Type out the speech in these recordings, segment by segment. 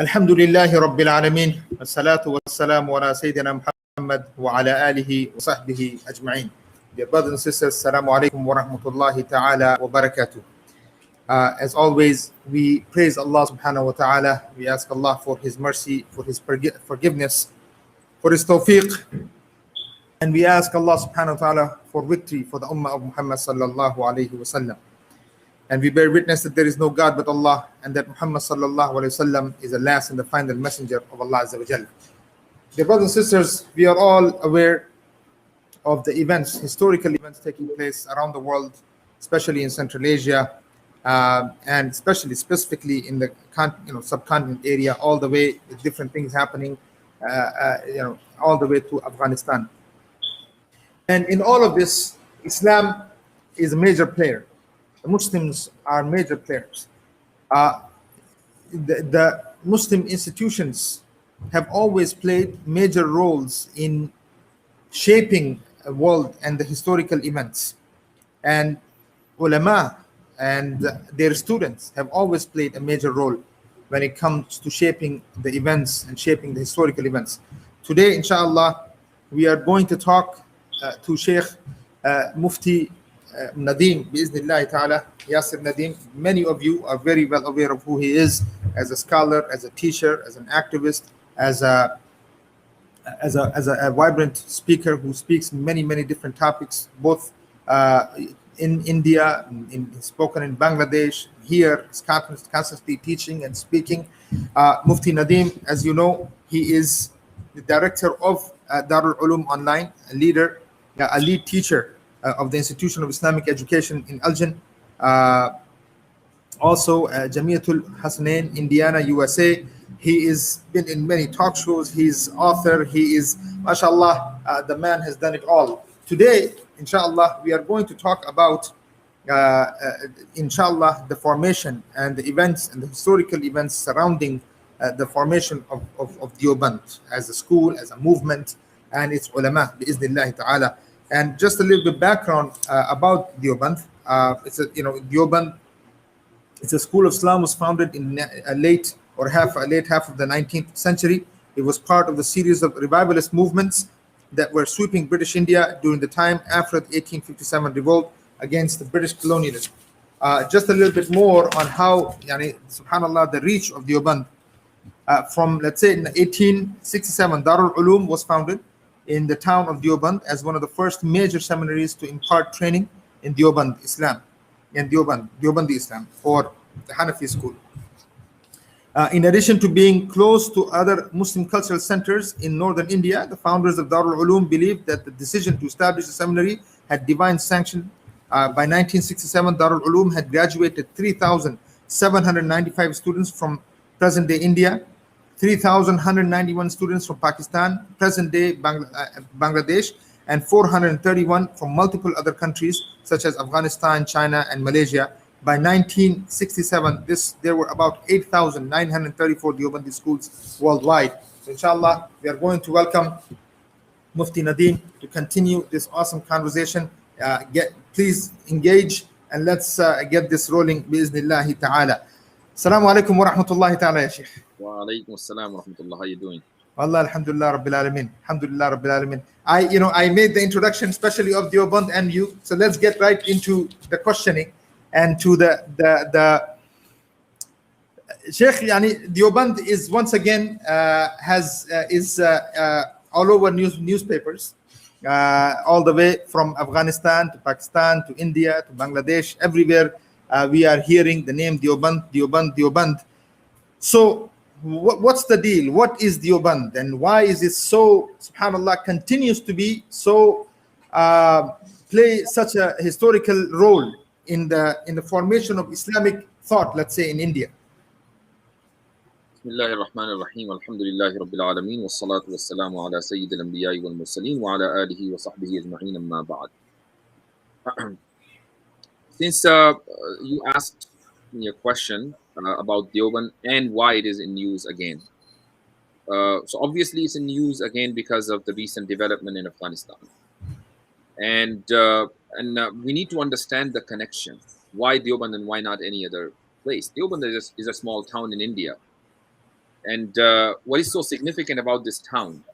الحمد لله رب العالمين والصلاة والسلام على سيدنا محمد وعلى آله وصحبه أجمعين. Dear brothers and sisters, Assalamu alaikum wa rahmatullahi ta'ala wa barakatuh. As always, we praise Allah subhanahu wa ta'ala. We ask Allah for His mercy, for His forgiveness, for His tawfiq. And we ask Allah subhanahu wa ta'ala for victory for the ummah of Muhammad sallallahu alayhi wa sallam. And we bear witness that there is no God but Allah, and that Muhammad sallallahu alayhi wa sallam is the last and the final messenger of Allah azza wa jalla. Dear brothers and sisters, we are all aware of the events, historical events taking place around the world, especially in Central Asia, and specifically in the subcontinent area, all the way with different things happening, all the way to Afghanistan. And in all of this, Islam is a major player. The Muslims are major players. The Muslim institutions have always played major roles in shaping the world and the historical events. And ulama and their students have always played a major role when it comes to shaping the events and shaping the historical events. Today, inshallah, we are going to talk to Sheikh Mufti Nadeem, bi'iznillahi ta'ala, Yasir Nadeem. Many of you are very well aware of who he is as a scholar, as a teacher, as an activist, as a vibrant speaker who speaks many different topics, both in India, spoken in Bangladesh, here, constantly teaching and speaking. Mufti Nadeem, as you know, he is the director of Darul Uloom Online, a lead teacher of the Institution of Islamic Education in Elgin. Also, Jamiatul Hasanain, Indiana, USA. He has been in many talk shows. He's author. He is, mashallah, the man has done it all. Today, inshallah, we are going to talk about, inshallah, the formation and the events and the historical events surrounding the formation of Deoband as a school, as a movement, and its ulama, bi'iznillahi ta'ala. And just a little bit background about Deoband. Deoband, it's a school of Islam, was founded in late half of the 19th century. It was part of the series of revivalist movements that were sweeping British India during the time after the 1857 revolt against the British colonialism. Just a little bit more on how, subhanallah, the reach of Deoband. From, let's say, in 1867, Darul Uloom was founded in the town of Deoband as one of the first major seminaries to impart training in Deoband Islam, and Deobandi Islam, or the Hanafi school. In addition to being close to other Muslim cultural centers in northern India, the founders of Darul Uloom believed that the decision to establish a seminary had divine sanction. By 1967, Darul Uloom had graduated 3,795 students from present-day India, 3,191 students from Pakistan, present-day Bangladesh, and 431 from multiple other countries such as Afghanistan, China, and Malaysia. By 1967, there were about 8,934 Deobandi schools worldwide. So inshallah, we are going to welcome Mufti Nadeem to continue this awesome conversation. Please engage and let's get this rolling, bi'iznillahi ta'ala. Assalamu alaikum wa rahmatullahi ta'ala, ya Sheikh. Wa alaikum assalam wa rahmatullah. How are you doing? Allah, alhamdulillah rabbil alamin. Alhamdulillah rabbil alamin. I made the introduction especially of Deoband and you. So let's get right into the questioning and to the Sheikh. Deoband is once again is all over newspapers, all the way from Afghanistan to Pakistan to India to Bangladesh. Everywhere we are hearing the name Deoband. So what's the deal? What is Deoband, and why is it so, subhanallah, continues to be so play such a historical role in the formation of Islamic thought, let's say, in India? Bismillahir Rahmanir Rahim. Alhamdulillahi Rabbil Alameen. Wassalatu wassalamu ala Sayyidil Anbiya'i wal Mursaleen wa ala alihi wa sahbihi ajma'in, amma ba'd. Since you asked me a question about Deoband and why it is in news again. So obviously it's in news again because of the recent development in Afghanistan. And we need to understand the connection. Why Deoband and why not any other place? Deoband is a small town in India. And what is so significant about this town?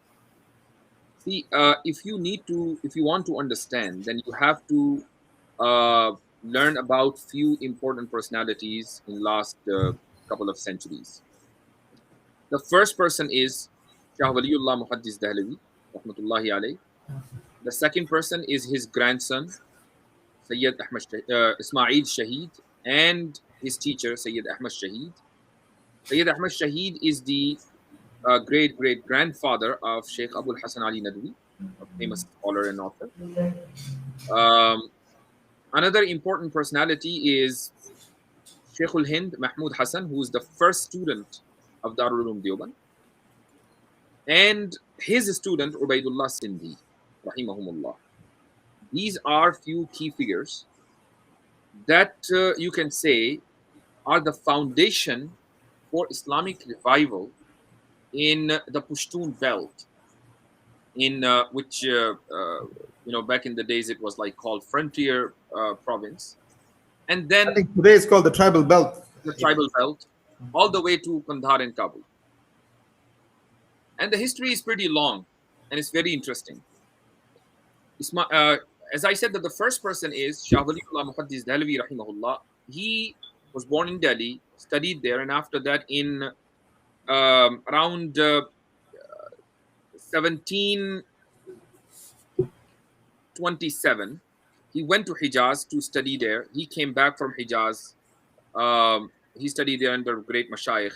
See, if you want to understand, then you have to learn about few important personalities in last couple of centuries. The first person is Shah Waliullah Muhaddis Dahlawi, rahmatullahi alayh. The second person is his grandson, Sayyid Ismail Shaheed, and his teacher, Sayyid Ahmad Shaheed. Sayyid Ahmad Shaheed is the great great grandfather of Sheikh Abul Hassan Ali Nadwi, a famous scholar and author. Um, Another important personality is Sheikhul Hind Mahmud Hassan, who is the first student of Darul Uloom Deoband, and his student Ubaidullah Sindhi, rahimahumullah. These are few key figures that you can say are the foundation for Islamic revival in the Pushtun belt, in which back in the days it was like called frontier province, and I then think today it's called the tribal belt. the tribal belt, all the way to Kandahar and Kabul. And the history is pretty long, and it's very interesting. As I said, that the first person is Shah Waliullah Muhaddis Dahlawi rahimahullah. He was born in Delhi, studied there, and after that, in around 1727, he went to Hijaz to study there. He came back from Hijaz. He studied there under great mashayikh.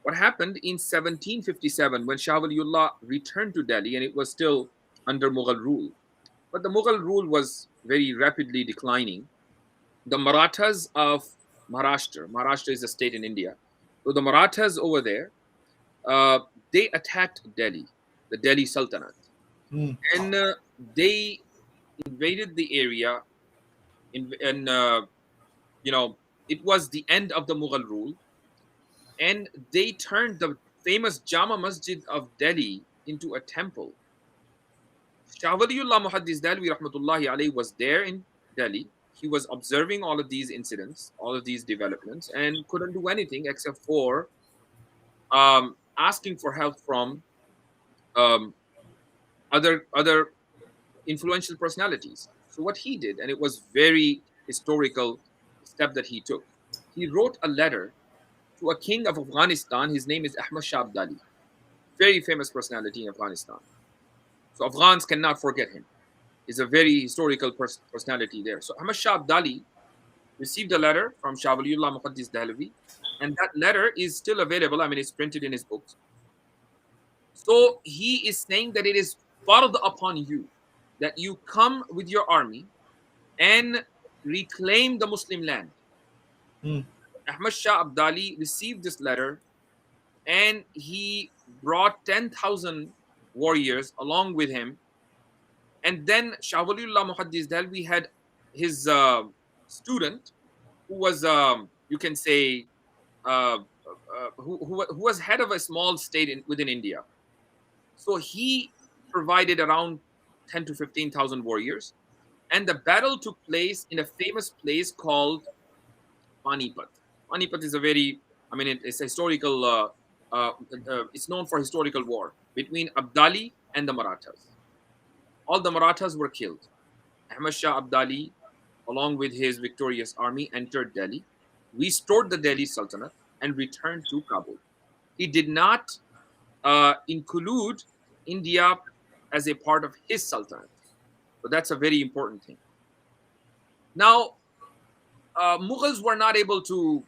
What happened in 1757 when Shah Waliullah returned to Delhi, and it was still under Mughal rule, but the Mughal rule was very rapidly declining. The Marathas of Maharashtra is a state in India. So the Marathas over there, they attacked Delhi, the Delhi Sultanate, and they invaded the area. And it was the end of the Mughal rule, and they turned the famous Jama Masjid of Delhi into a temple. Shah Waliullah Muhaddis Dahlawi rahmatullahi alayhi was there in Delhi. He was observing all of these incidents, all of these developments, and couldn't do anything except for asking for help from um, other influential personalities. So what he did, and it was very historical step that he took, he wrote a letter to a king of Afghanistan. His name is Ahmad Shah Abdali, very famous personality in Afghanistan. So Afghans cannot forget him. He's a very historical personality there. So Ahmad Shah Abdali received a letter from Shah Waliullah Muhaddis Dahlawi, and that letter is still available. I mean, it's printed in his books. So he is saying that it is fard upon you that you come with your army and reclaim the Muslim land. Ahmad Shah Abdali received this letter, and he brought 10,000 warriors along with him. And then Shah Waliullah Muhaddis Dahlawi had his student, who was, you can say, who was head of a small state within India. So he provided around 10 to 15,000 warriors, and the battle took place in a famous place called Panipat. Panipat is a very, I mean, it's a historical, it's known for historical war between Abdali and the Marathas. All the Marathas were killed. Ahmad Shah Abdali, along with his victorious army, entered Delhi, restored the Delhi Sultanate, and returned to Kabul. He did not include India as a part of his sultanate. So that's a very important thing. Now, Mughals were not able to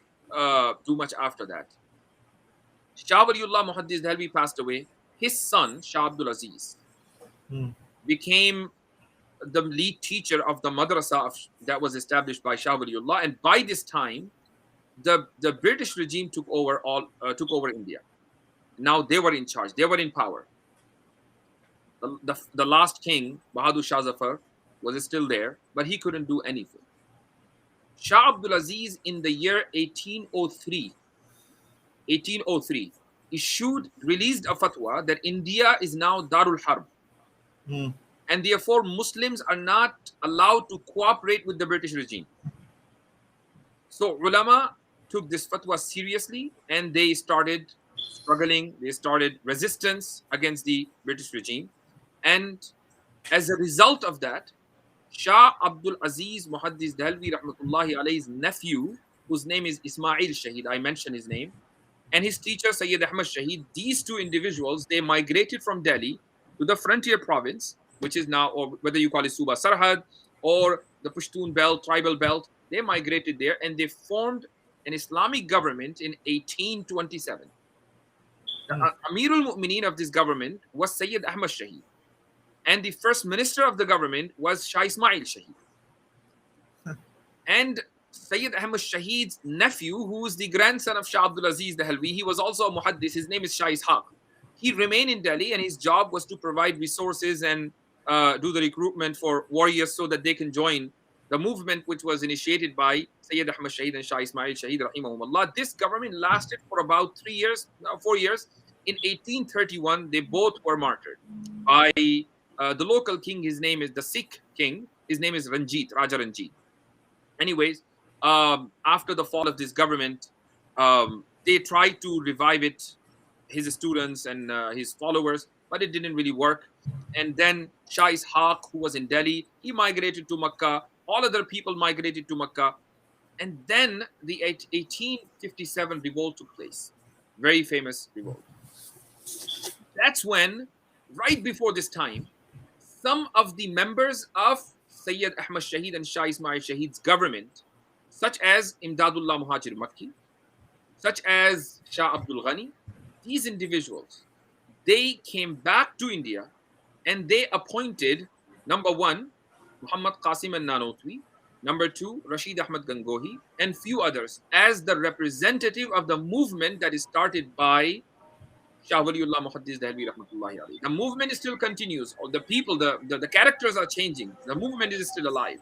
do much after that. Shah Waliullah Muhaddis Dahlawi passed away. His son, Shah Abdul Aziz, became the lead teacher of the Madrassa that was established by Shah Waliullah. And by this time, the British regime took over India. Now they were in charge. They were in power. The last king, Bahadur Shah Zafar, was still there, but he couldn't do anything. Shah Abdul Aziz, in the year 1803, released a fatwa that India is now Darul Harb. And therefore Muslims are not allowed to cooperate with the British regime. So ulama took this fatwa seriously, and they started struggling. They started resistance against the British regime. And as a result of that, Shah Abdul Aziz Muhaddis Dehelvi Rahmatullahi alayhi's nephew, whose name is Ismail Shahid, I mentioned his name, and his teacher Sayyid Ahmad Shahid, these two individuals, they migrated from Delhi to the frontier province, which is now, or whether you call it Suba Sarhad or the Pashtun belt, tribal belt, they migrated there and they formed an Islamic government in 1827. The Amirul Mu'mineen of this government was Sayyid Ahmad Shahid, and the first minister of the government was Shah Ismail Shahid. And Sayyid Ahmad Shahid's nephew, who is the grandson of Shah Abdul Aziz Dehelvi, he was also a muhaddis. His name is Shah Ishaq. He remained in Delhi, and his job was to provide resources and do the recruitment for warriors so that they can join the movement which was initiated by Sayyid Ahmad Shahid and Shah Ismail Shahid, rahimahumullah. This government lasted for about 4 years. In 1831, they both were martyred by the local king. His name is the Sikh king. His name is Ranjit, Raja Ranjit. Anyways, after the fall of this government, they tried to revive it, his students and his followers, but it didn't really work. And then Shah Ishaq, who was in Delhi, he migrated to Makkah. All other people migrated to Makkah. And then the 1857 revolt took place. Very famous revolt. That's when, right before this time, some of the members of Sayyid Ahmad Shahid and Shah Ismail Shahid's government, such as Imdadullah Muhajir Makki, such as Shah Abdul Ghani, these individuals, they came back to India and they appointed, number one, Muhammad Qasim al-Nanotwi, number two, Rashid Ahmad Gangohi, and few others as the representative of the movement that is started by Shah Waliullah Muhaddis Dehelvi Rahmatullahi alayhi. The movement still continues. The people, the characters are changing. The movement is still alive.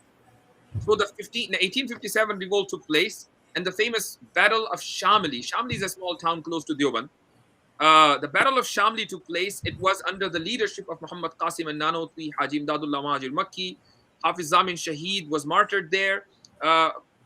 So the 1857 revolt took place, and the famous Battle of Shamli. Shamli is a small town close to Deoband. The Battle of Shamli took place. It was under the leadership of Muhammad Qasim al-Nanotwi, Haji Imdadullah Muhajir Makki. Hafiz Zamin Shahid was martyred there.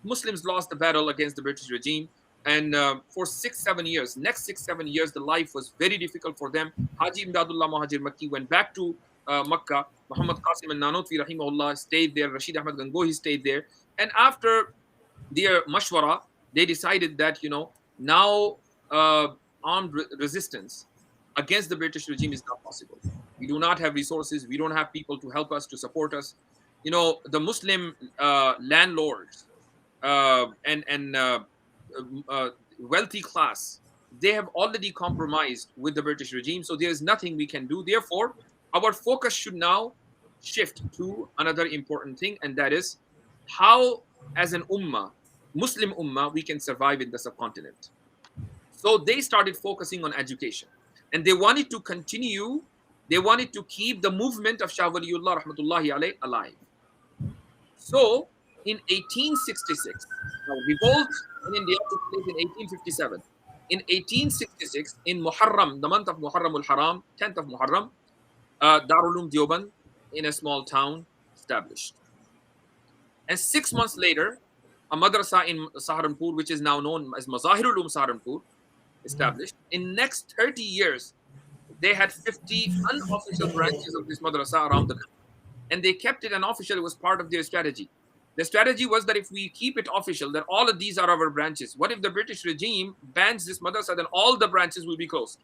Muslims lost the battle against the British regime. And for 6-7 years, next 6-7 years, the life was very difficult for them. Haji Imdadullah Muhajir Makki went back to Makkah. Muhammad Qasim al-Nanotwi rahimahullah stayed there. Rashid Ahmad Gangohi stayed there. And after their mashwara, they decided that, now armed resistance against the British regime is not possible. We do not have resources. We don't have people to help us, to support us. The Muslim landlords and wealthy class, they have already compromised with the British regime. So there is nothing we can do. Therefore, our focus should now shift to another important thing, and that is how, as an ummah, Muslim ummah, we can survive in the subcontinent. So they started focusing on education, and they wanted to continue. They wanted to keep the movement of Shah Waliullah rahmatullahi alayhi alive. So in 1866, revolt in India took place in 1857. In 1866, in Muharram, the month of Muharram al-Haram, 10th of Muharram, Darul Uloom Deoband in a small town established. And 6 months later, a madrasa in Saharanpur, which is now known as Mazahirul Uloom Saharanpur, established. In next 30 years, they had 50 unofficial branches of this madrasa around the country. And they kept it unofficial. It was part of their strategy. The strategy was that if we keep it official, that all of these are our branches. What if the British regime bans this madrasa? Then all the branches will be closed.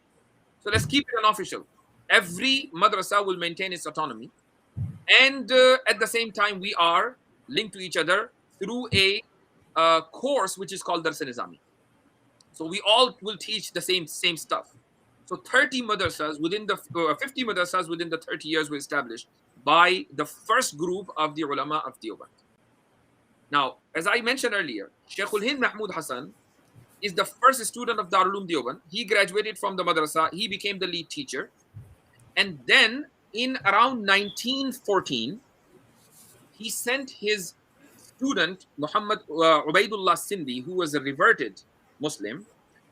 So let's keep it unofficial. Every madrasa will maintain its autonomy. And at the same time, we are linked to each other through a course which is called Dars Nizami. So we all will teach the same stuff. So 30 madrasas within the 50 madrasas within the 30 years were established by the first group of the ulama of Deoband. Now, as I mentioned earlier, Sheikhul Hind Mahmud Hassan is the first student of Darul Uloom Deoband. He graduated from the madrasa. He became the lead teacher. And then in around 1914, he sent his student, Muhammad Ubaidullah Sindhi, who was a reverted Muslim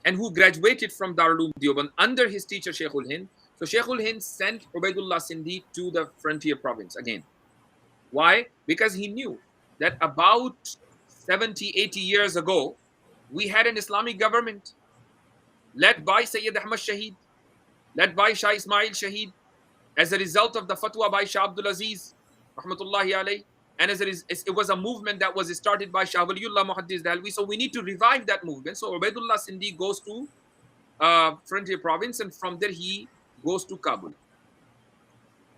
and who graduated from Darul Uloom Deoband under his teacher, Sheikhul Hind. So Sheikhul Hind sent Ubaidullah Sindhi to the frontier province again. Why? Because he knew that about 70, 80 years ago, we had an Islamic government. led by Sayyid Ahmad Shaheed, led by Shah Ismail Shaheed, as a result of the fatwa by Shah Abdul Aziz, rahmatullahi alayh, and it was a movement that was started by Shah Waliullah Muhaddis Dalwi. So we need to revive that movement. So Ubaidullah Sindhi goes to Frontier Province, and from there he goes to Kabul.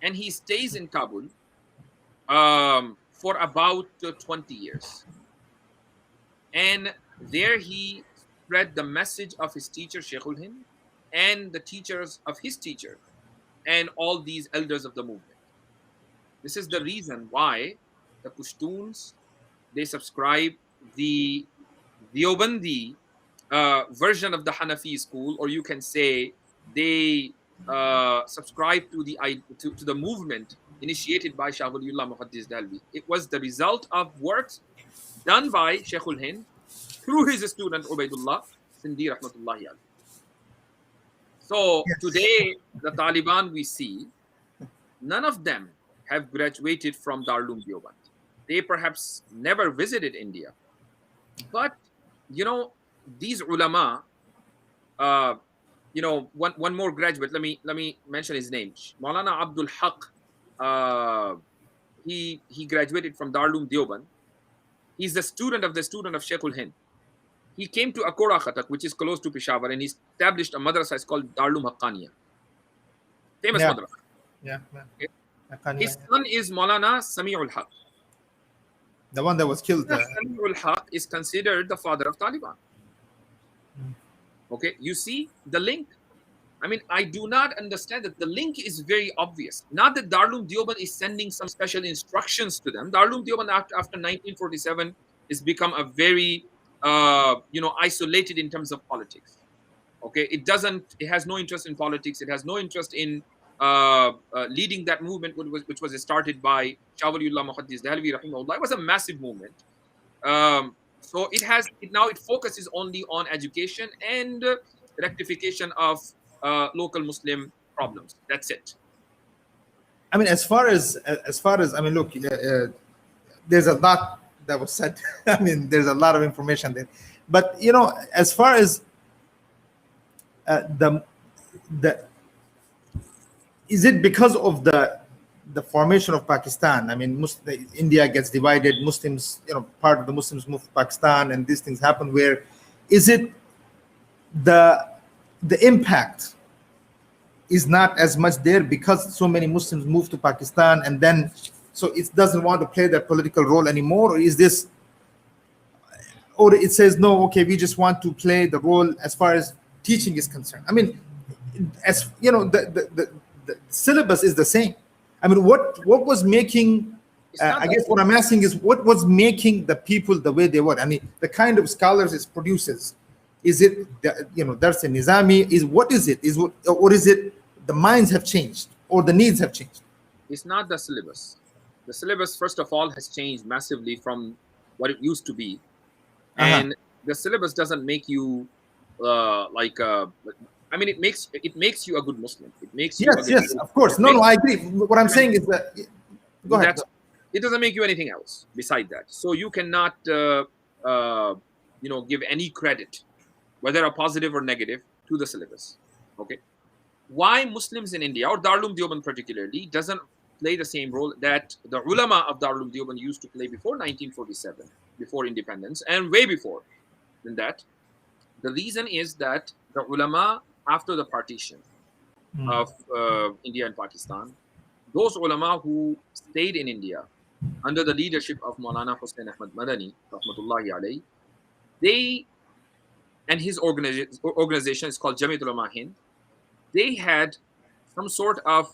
And he stays in Kabul for about 20 years. And there he spread the message of his teacher, Sheikhul Hind, and the teachers of his teacher, and all these elders of the movement. This is the reason why the Pashtuns, they subscribe the Deobandi version of the Hanafi school, or you can say they subscribe to the movement initiated by Shah Waliullah Muhaddis Dalwi. It was the result of works done by Sheikhul Hind through his student Ubaidullah Sindhi rahmatullahi alayhi. So today, the Taliban we see, none of them have graduated from Darul Uloom Deoband. They perhaps never visited India. But, you know, these ulama, you know, one more graduate, let me mention his name. Maulana Abdul Haq, he graduated from Darul Uloom Deoband. He's the student of Sheikhul Hind. He came to Akora Khatak, which is close to Peshawar, and he established a madrasa. It's called Darul Uloom Haqqaniya. Famous madrasa. Yeah. Okay. His son is Maulana Sami'ul Haq. The one that was killed. Sami'ul Haq is considered the father of Taliban. Okay, you see the link? I mean, I do not understand that the link is very obvious. Not that Darul Uloom Deoband is sending some special instructions to them. Darul Uloom Deoband after 1947 has become a very you know, isolated in terms of politics. Okay, it has no interest in politics. It has no interest in leading that movement, which was started by Shah Waliullah Muhaddis Dalwi rahimahullah. It was a massive movement. So it focuses only on education and rectification of local Muslim problems. That's it. I mean, as far as I mean, look, there's a lot that was said. I mean, there's a lot of information there, but you know, as far as is it because of the formation of Pakistan? I mean, India gets divided. Muslims, you know, part of the Muslims move to Pakistan, and these things happen. Where is it the impact is not as much there because so many Muslims move to Pakistan, and then so it doesn't want to play that political role anymore? Or is this, or it says no, okay, we just want to play the role as far as teaching is concerned? I mean, as you know, the syllabus is the same. I mean, what was making? I guess what I'm asking is what was making the people the way they were? I mean, the kind of scholars it produces. Is it you know, Dars Nizami? What is it? Or is it the minds have changed or the needs have changed? It's not the syllabus. The syllabus, first of all, has changed massively from what it used to be, and the syllabus doesn't make you I mean, it makes you a good Muslim. It makes you yes, of course. No, I agree. What I'm saying is that go ahead. It doesn't make you anything else beside that. So you cannot you know, give any credit, whether a positive or negative, to the syllabus. Okay, why Muslims in India, or Darul Uloom Deoband particularly, doesn't play the same role that the ulama of Darul Uloom Deoband used to play before 1947, before independence, and way before than that? The reason is that the ulama, after the partition of India and Pakistan, those ulama who stayed in India under the leadership of Maulana Hussain Ahmad Madani, rahmatullahi alayhi, they and his organization is called Jamiat Ulama Hind. They had some sort of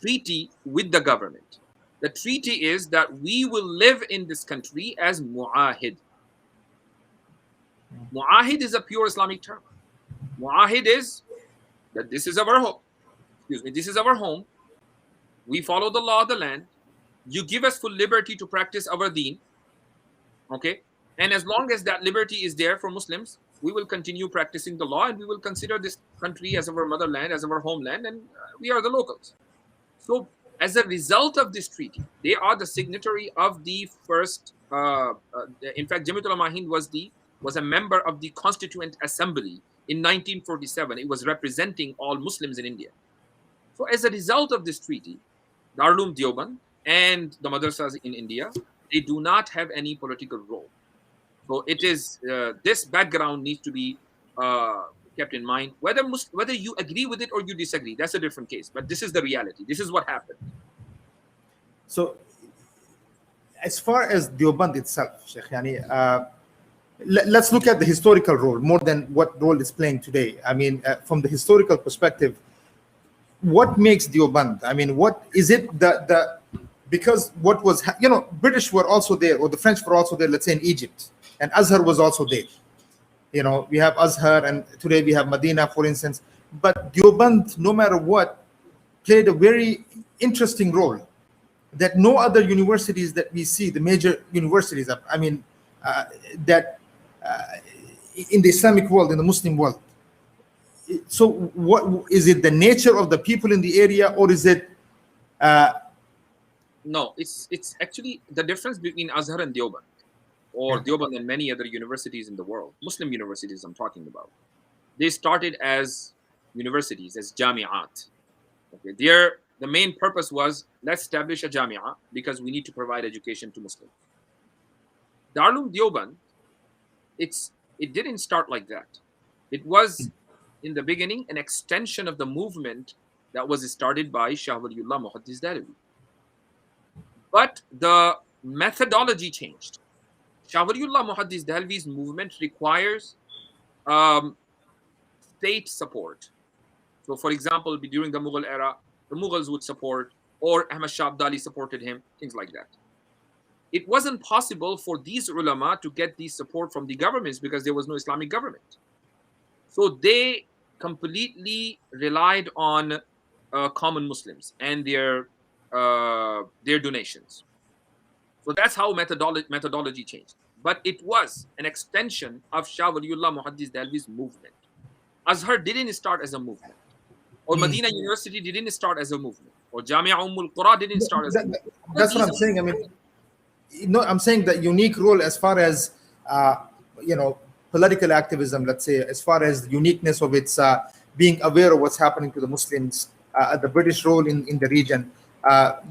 treaty with the government. The treaty is that we will live in this country as mu'ahid. Mu'ahid is a pure Islamic term. Mu'ahid is that this is our home. This is our home. We follow the law of the land. You give us full liberty to practice our deen. Okay? And as long as that liberty is there for Muslims, we will continue practicing the law, and we will consider this country as our motherland, as our homeland, and we are the locals. So as a result of this treaty, they are the signatory of the first, in fact, Jamiat Ulama Hind was a member of the Constituent Assembly in 1947, it was representing all Muslims in India. So as a result of this treaty, Darul Uloom Deoband and the madrasas in India, they do not have any political role. So it is this background needs to be kept in mind. Whether you agree with it or you disagree, that's a different case. But this is the reality. This is what happened. So, as far as Deoband itself, Sheikh, let's look at the historical role more than what role it's playing today. I mean, from the historical perspective, what makes Deoband? I mean, what is it because what was, British were also there, or the French were also there, let's say in Egypt, and Azhar was also there. We have Azhar, and today we have Medina, for instance. But Deoband, no matter what, played a very interesting role that no other universities that we see, the major universities, that in the Islamic world, in the Muslim world. So what is it, the nature of the people in the area, or is it no, it's actually the difference between Azhar and Deoband, or Deoband and many other universities in the world, Muslim universities I'm talking about. They started as universities, as jami'at. Okay, the main purpose was, let's establish a jami'ah because we need to provide education to Muslims. Darul Uloom Deoband, it didn't start like that. It was in the beginning an extension of the movement that was started by Shah Waliullah Muhaddis Deobandi. But the methodology changed. Shah Waliullah Muhaddis Deoband's movement requires state support. So, for example, during the Mughal era, the Mughals would support, or Ahmad Shah Abdali supported him, things like that. It wasn't possible for these ulama to get the support from the governments because there was no Islamic government. So they completely relied on common Muslims and their donations. So that's how methodology changed. But it was an extension of Shah Waliullah Muhaddis Deoband's movement. Azhar didn't start as a movement, or Medina University didn't start as a movement, or Jamia Ummul Qura didn't start as a movement. That's what I'm saying. I mean, I'm saying the unique role as far as political activism, let's say, as far as the uniqueness of its being aware of what's happening to the Muslims, the British role in the region.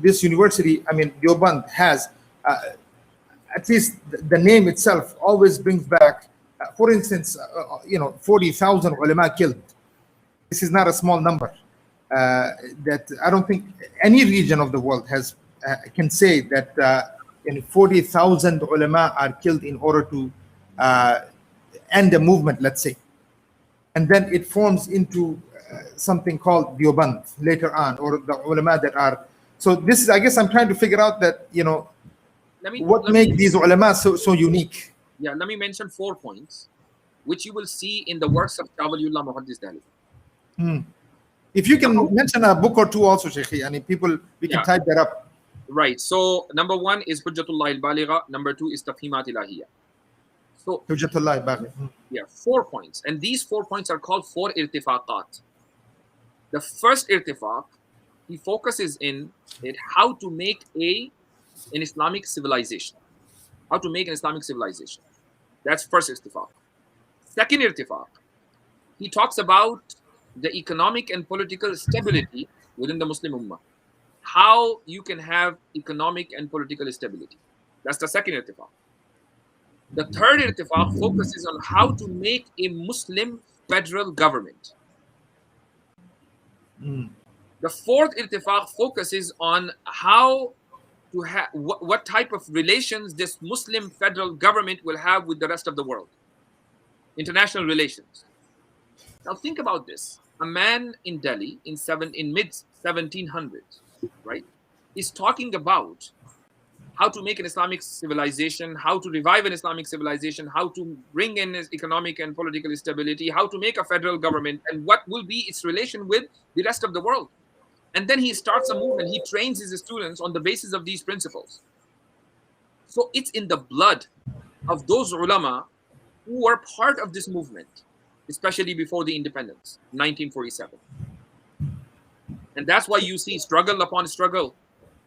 This university, Deoband has, at least the name itself always brings back, for instance, 40,000 ulama killed. This is not a small number. That I don't think any region of the world can say that 40,000 ulama are killed in order to end a movement, let's say. And then it forms into something called Deoband later on, or the ulama that are. So this is, I guess I'm trying to figure out that, what makes these ulama so unique. Yeah, let me mention 4 points, which you will see in the works of Shah Waliullah Muhaddis Deobandi. If you can mention a book or two also, Sheikh, people, we can type that up. Right. So number 1 is Hujjatullah al-Baligha. Number 2 is Tafhimat Ilahiyya. So Hujjatullah al-Baligha. Yeah, 4 points. And these 4 points are called 4 irtifaqat. The first irtifaq, he focuses in how to make an Islamic civilization. How to make an Islamic civilization. That's first irtifaq. Second irtifaq, he talks about the economic and political stability within the Muslim Ummah. How you can have economic and political stability. That's the second irtifaq. The third irtifaq focuses on how to make a Muslim federal government. The fourth irtifaq focuses on how to have what type of relations this Muslim federal government will have with the rest of the world. International relations. Now think about this. A man in Delhi in mid 1700s, right, is talking about how to make an Islamic civilization, how to revive an Islamic civilization, how to bring in economic and political stability, how to make a federal government, and what will be its relation with the rest of the world. And then he starts a movement. He trains his students on the basis of these principles. So it's in the blood of those ulama who were part of this movement, especially before the independence, 1947. And that's why you see struggle upon struggle.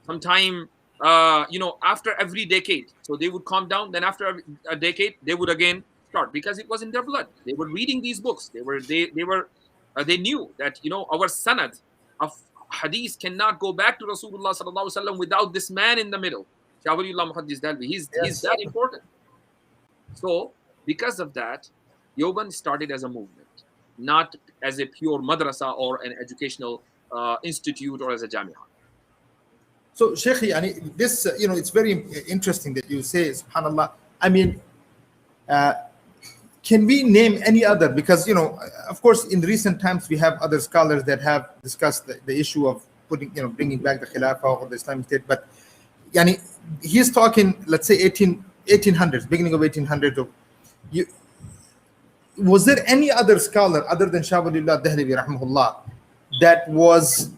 Sometime, after every decade. So they would calm down. Then after a decade, they would again start because it was in their blood. They were reading these books. They knew that, you know, our sanad of hadith cannot go back to Rasulullah sallallahu alaihi wasallam without this man in the middle. Shah Waliullah Muhaddis Dalvi. He's that important. So because of that, Deoband started as a movement, not as a pure madrasa or an educational institute or as a jamia. So, Sheikh, this, you know, it's very interesting that you say, subhanAllah. I mean, can we name any other? Because, you know, of course, in recent times, we have other scholars that have discussed the issue of bringing back the Khilafah or the Islamic State. But, yani, he's talking, let's say, 1800s, beginning of 1800s. Was there any other scholar other than Shah Waliullah Dehlevi, rahmahullah, that was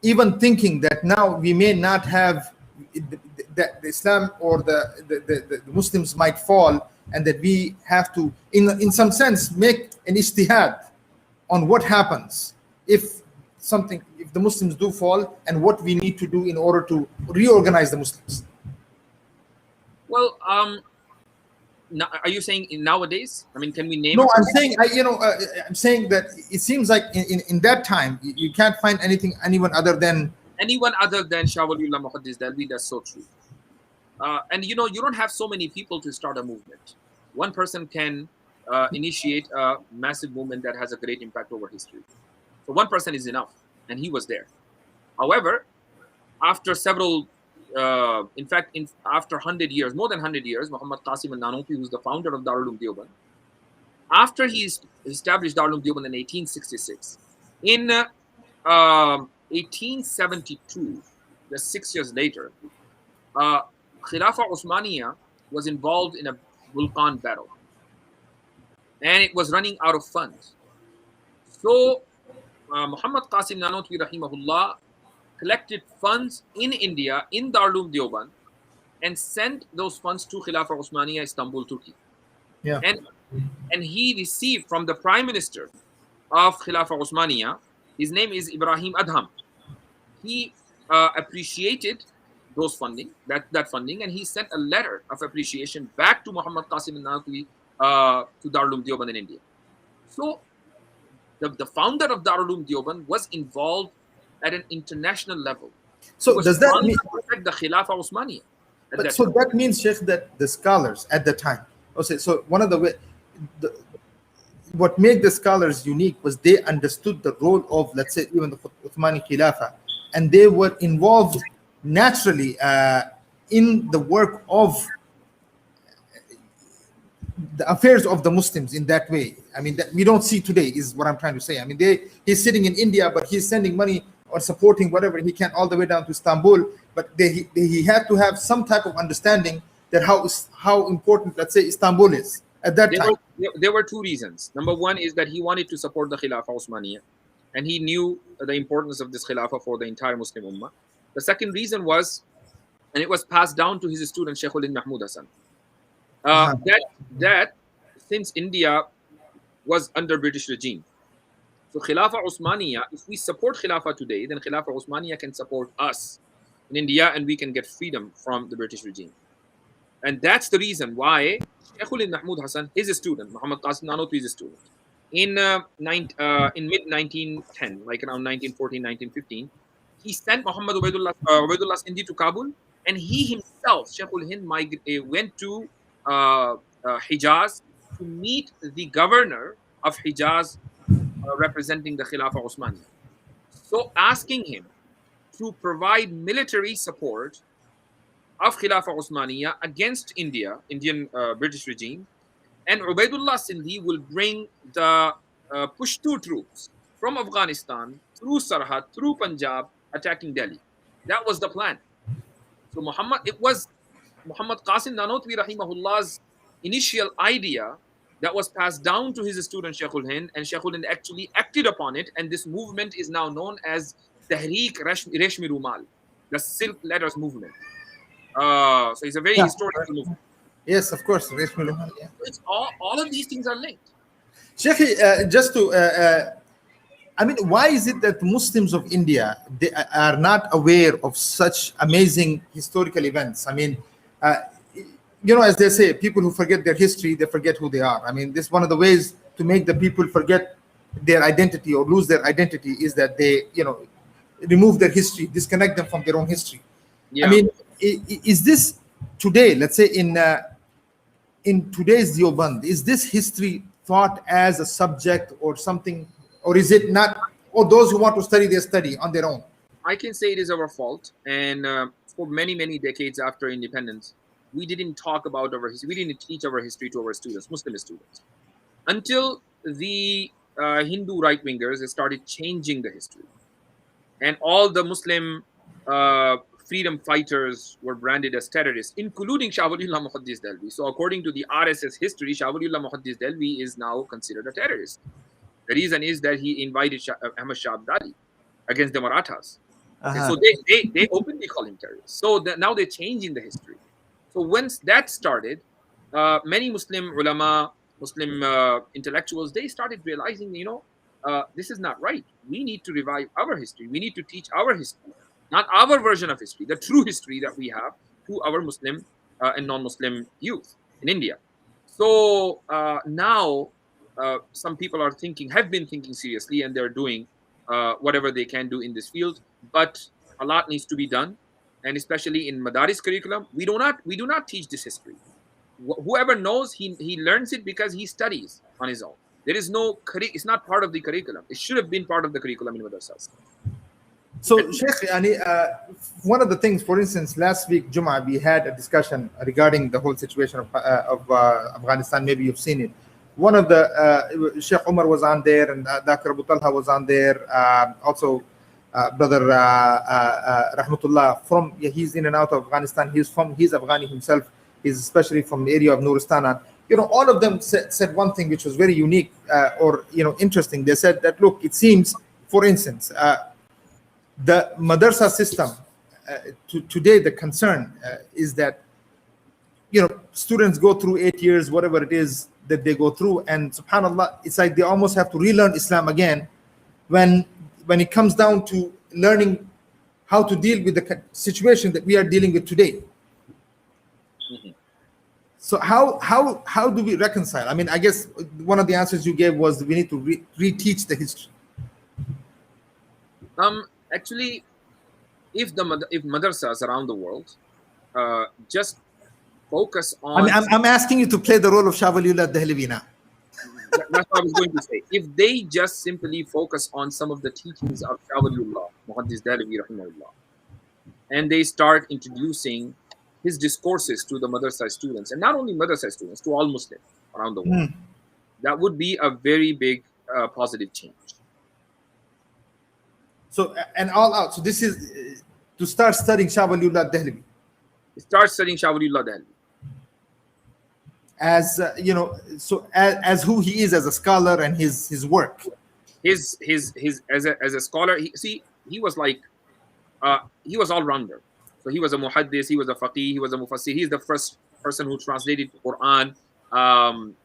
even thinking that now we may not have that the Islam or the Muslims might fall, and that we have to, in some sense, make an ijtihad on what happens if the Muslims do fall, and what we need to do in order to reorganize the Muslims? Well, are you saying nowadays? I mean, can we name? No, I'm saying, I'm saying that it seems like in that time you can't find anyone other than Shah Waliullah Muhaddis Dalvi. That's so true. And you know, you don't have so many people to start a movement. One person can initiate a massive movement that has a great impact over history. So one person is enough, and he was there. However, after several, in fact, after 100 years, more than 100 years, Muhammad Qasim al-Nanoti, who's the founder of Darul Uloom Deoband, after he established Darul Uloom Deoband in 1866, in 1872, just 6 years later, Khilafah Osmaniya was involved in a Vulcan battle, and it was running out of funds. So Muhammad Qasim Nanotwi rahimahullah collected funds in India, in Darul Uloom Deoband, and sent those funds to Khilafah Osmaniya, Istanbul, Turkey. Yeah. And he received from the Prime Minister of Khilafah Osmaniya, his name is Ibrahim Adham. He appreciated those funding, that funding, and he sent a letter of appreciation back to Muhammad Qasim al-Nanotwi to Darul Uloom Deoband in India. So the founder of Darul Uloom Deoband was involved at an international level. So does that mean the Khilafah Osmaniya? That means, Sheikh, that the scholars at the time, so one of what made the scholars unique was they understood the role of, let's say, even the Uthmani Khilafah, and they were involved naturally in the work of the affairs of the Muslims in that way. I mean, that we don't see today is what I'm trying to say. I mean, he's sitting in India, but he's sending money or supporting whatever he can all the way down to Istanbul. But he had to have some type of understanding that how important, let's say, Istanbul is at that time. There were two reasons. Number one is that he wanted to support the Khilafah Osmaniya, and he knew the importance of this Khilafah for the entire Muslim Ummah. The second reason was, and it was passed down to his student Sheikhul Hind Mahmud Hassan, that since India was under British regime, so Khilafah Osmaniya, if we support Khilafah today, then Khilafah Osmaniya can support us in India, and we can get freedom from the British regime. And that's the reason why Sheikhul Hind Mahmud Hassan, his student, Muhammad Qasim Nanotwi, is a student. In mid-1910, like around 1914, 1915, he sent Muhammad Ubaidullah Sindhi to Kabul, and he himself, Sheikhul Hind, went to Hijaz to meet the governor of Hijaz representing the Khilafah Osmaniya. So asking him to provide military support of Khilafah Osmaniya against Indian British regime, and Ubaidullah Sindhi will bring the Pushtu troops from Afghanistan through Sarhad, through Punjab, attacking Delhi. That was the plan. So it was Muhammad Qasim Nanotwi rahimahullah's initial idea that was passed down to his student Sheikhul Hind, and Sheikhul Hind actually acted upon it, and this movement is now known as Tahreek Reshmi Rumal, the Silk Letters movement. So it's a very historical movement. Yes, of course. Reshmi Rumal, yeah. It's all of these things are linked. Sheikh, just to, I mean, why is it that Muslims of India, they are not aware of such amazing historical events? I mean, as they say, people who forget their history, they forget who they are. I mean, this one of the ways to make the people forget their identity or lose their identity is that they, remove their history, disconnect them from their own history. Yeah. I mean, is this today, let's say in today's Deoband, is this history taught as a subject or something, or is it not? Or those who want to study, they study on their own? I can say it is our fault. And for many, many decades after independence, we didn't talk about our history. We didn't teach our history to our students, Muslim students, until the Hindu right-wingers started changing the history. And all the Muslim freedom fighters were branded as terrorists, including Shah Waliullah Muhaddis Delvi. So according to the RSS history, Shah Waliullah Muhaddis Delvi is now considered a terrorist. The reason is that he invited Ahmad Shah Abdali against the Marathas. So they openly call him terrorist. So now they're changing the history. So once that started, many Muslim ulama, Muslim intellectuals, they started realizing, this is not right. We need to revive our history. We need to teach our history, not our version of history, the true history that we have, to our Muslim and non-Muslim youth in India. So now some people have been thinking seriously, and they're doing whatever they can do in this field. But a lot needs to be done, and especially in Madaris curriculum, we do not teach this history. Whoever knows, he learns it because he studies on his own. There is no, it's not part of the curriculum. It should have been part of the curriculum in madrasas. So, Sheikh, one of the things, for instance, last week, Jum'ah, we had a discussion regarding the whole situation of Afghanistan. Maybe you've seen it. One of the, Sheikh Umar was on there, and Dr. Abu Talha was on there. Also, Brother Rahmatullah, he's in and out of Afghanistan. He's Afghani himself. He's especially from the area of Nuristana. All of them said one thing which was very unique or interesting. They said that, look, it seems, for instance, the madrasa system today, the concern is that students go through 8 years, whatever it is that they go through, and subhanallah, it's like they almost have to relearn Islam again when it comes down to learning how to deal with the situation that we are dealing with today. Mm-hmm. So how do we reconcile? I mean, I guess one of the answers you gave was we need to reteach the history. Actually, if madrasas around the world just focus on... I'm asking you to play the role of Shah Waliullah Dehlvi now. That's what I was going to say. If they just simply focus on some of the teachings of Shah Waliullah Muhaddis Dehlvi rahimahullah, and they start introducing his discourses to the madrasa students, and not only madrasa students, to all Muslims around the world, that would be a very big positive change. So, and all out. So this is to start studying Shah Waliullah Dehlvi. Start studying Shah Waliullah Dehlvi. As so as who he is as a scholar and his work. His as a scholar, he was like he was all rounder. So he was a muhaddis, he was a faqih, he was a mufassir. He's the first person who translated Quran,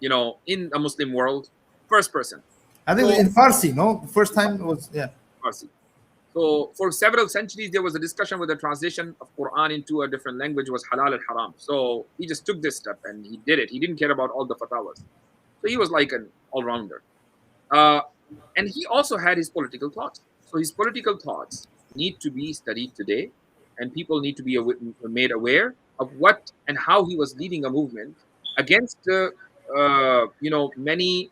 in a Muslim world. First person. I think in Farsi, no? The first time was, Farsi. So for several centuries, there was a discussion whether translation of Quran into a different language was halal or haram. So he just took this step and he did it. He didn't care about all the fatawas. So he was like an all-rounder. And he also had his political thoughts. So his political thoughts need to be studied today, and people need to be made aware of what and how he was leading a movement against many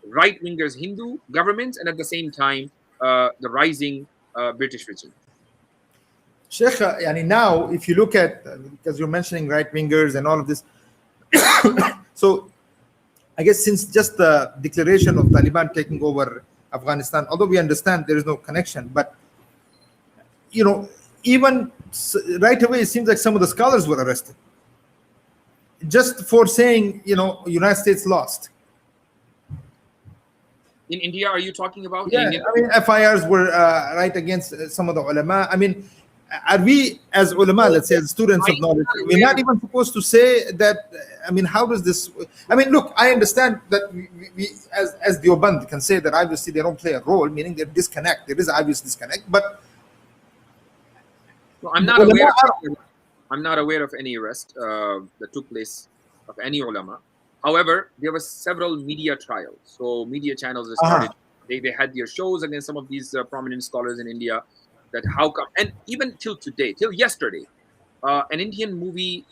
right-wingers, Hindu governments, and at the same time the rising British regime. Sheikh, now if you look at, because you're mentioning right-wingers and all of this, so I guess since just the declaration of Taliban taking over Afghanistan, although we understand there is no connection, but even right away, it seems like some of the scholars were arrested just for saying, United States lost. In India, are you talking about? Yeah, I mean, FIRs were right against some of the ulama. I mean, are we as ulama, let's say as students of knowledge, we're not even supposed to say that? I mean, how does this? I mean, look, I understand that we as Deoband can say that obviously they don't play a role, meaning they're disconnect. There is obvious disconnect, but well, I'm not aware. I'm not aware of any arrest that took place of any ulama. However, there were several media trials. So media channels that started, Uh-huh. they had their shows against some of these prominent scholars in India. That how come, and even till today, till yesterday, an Indian movie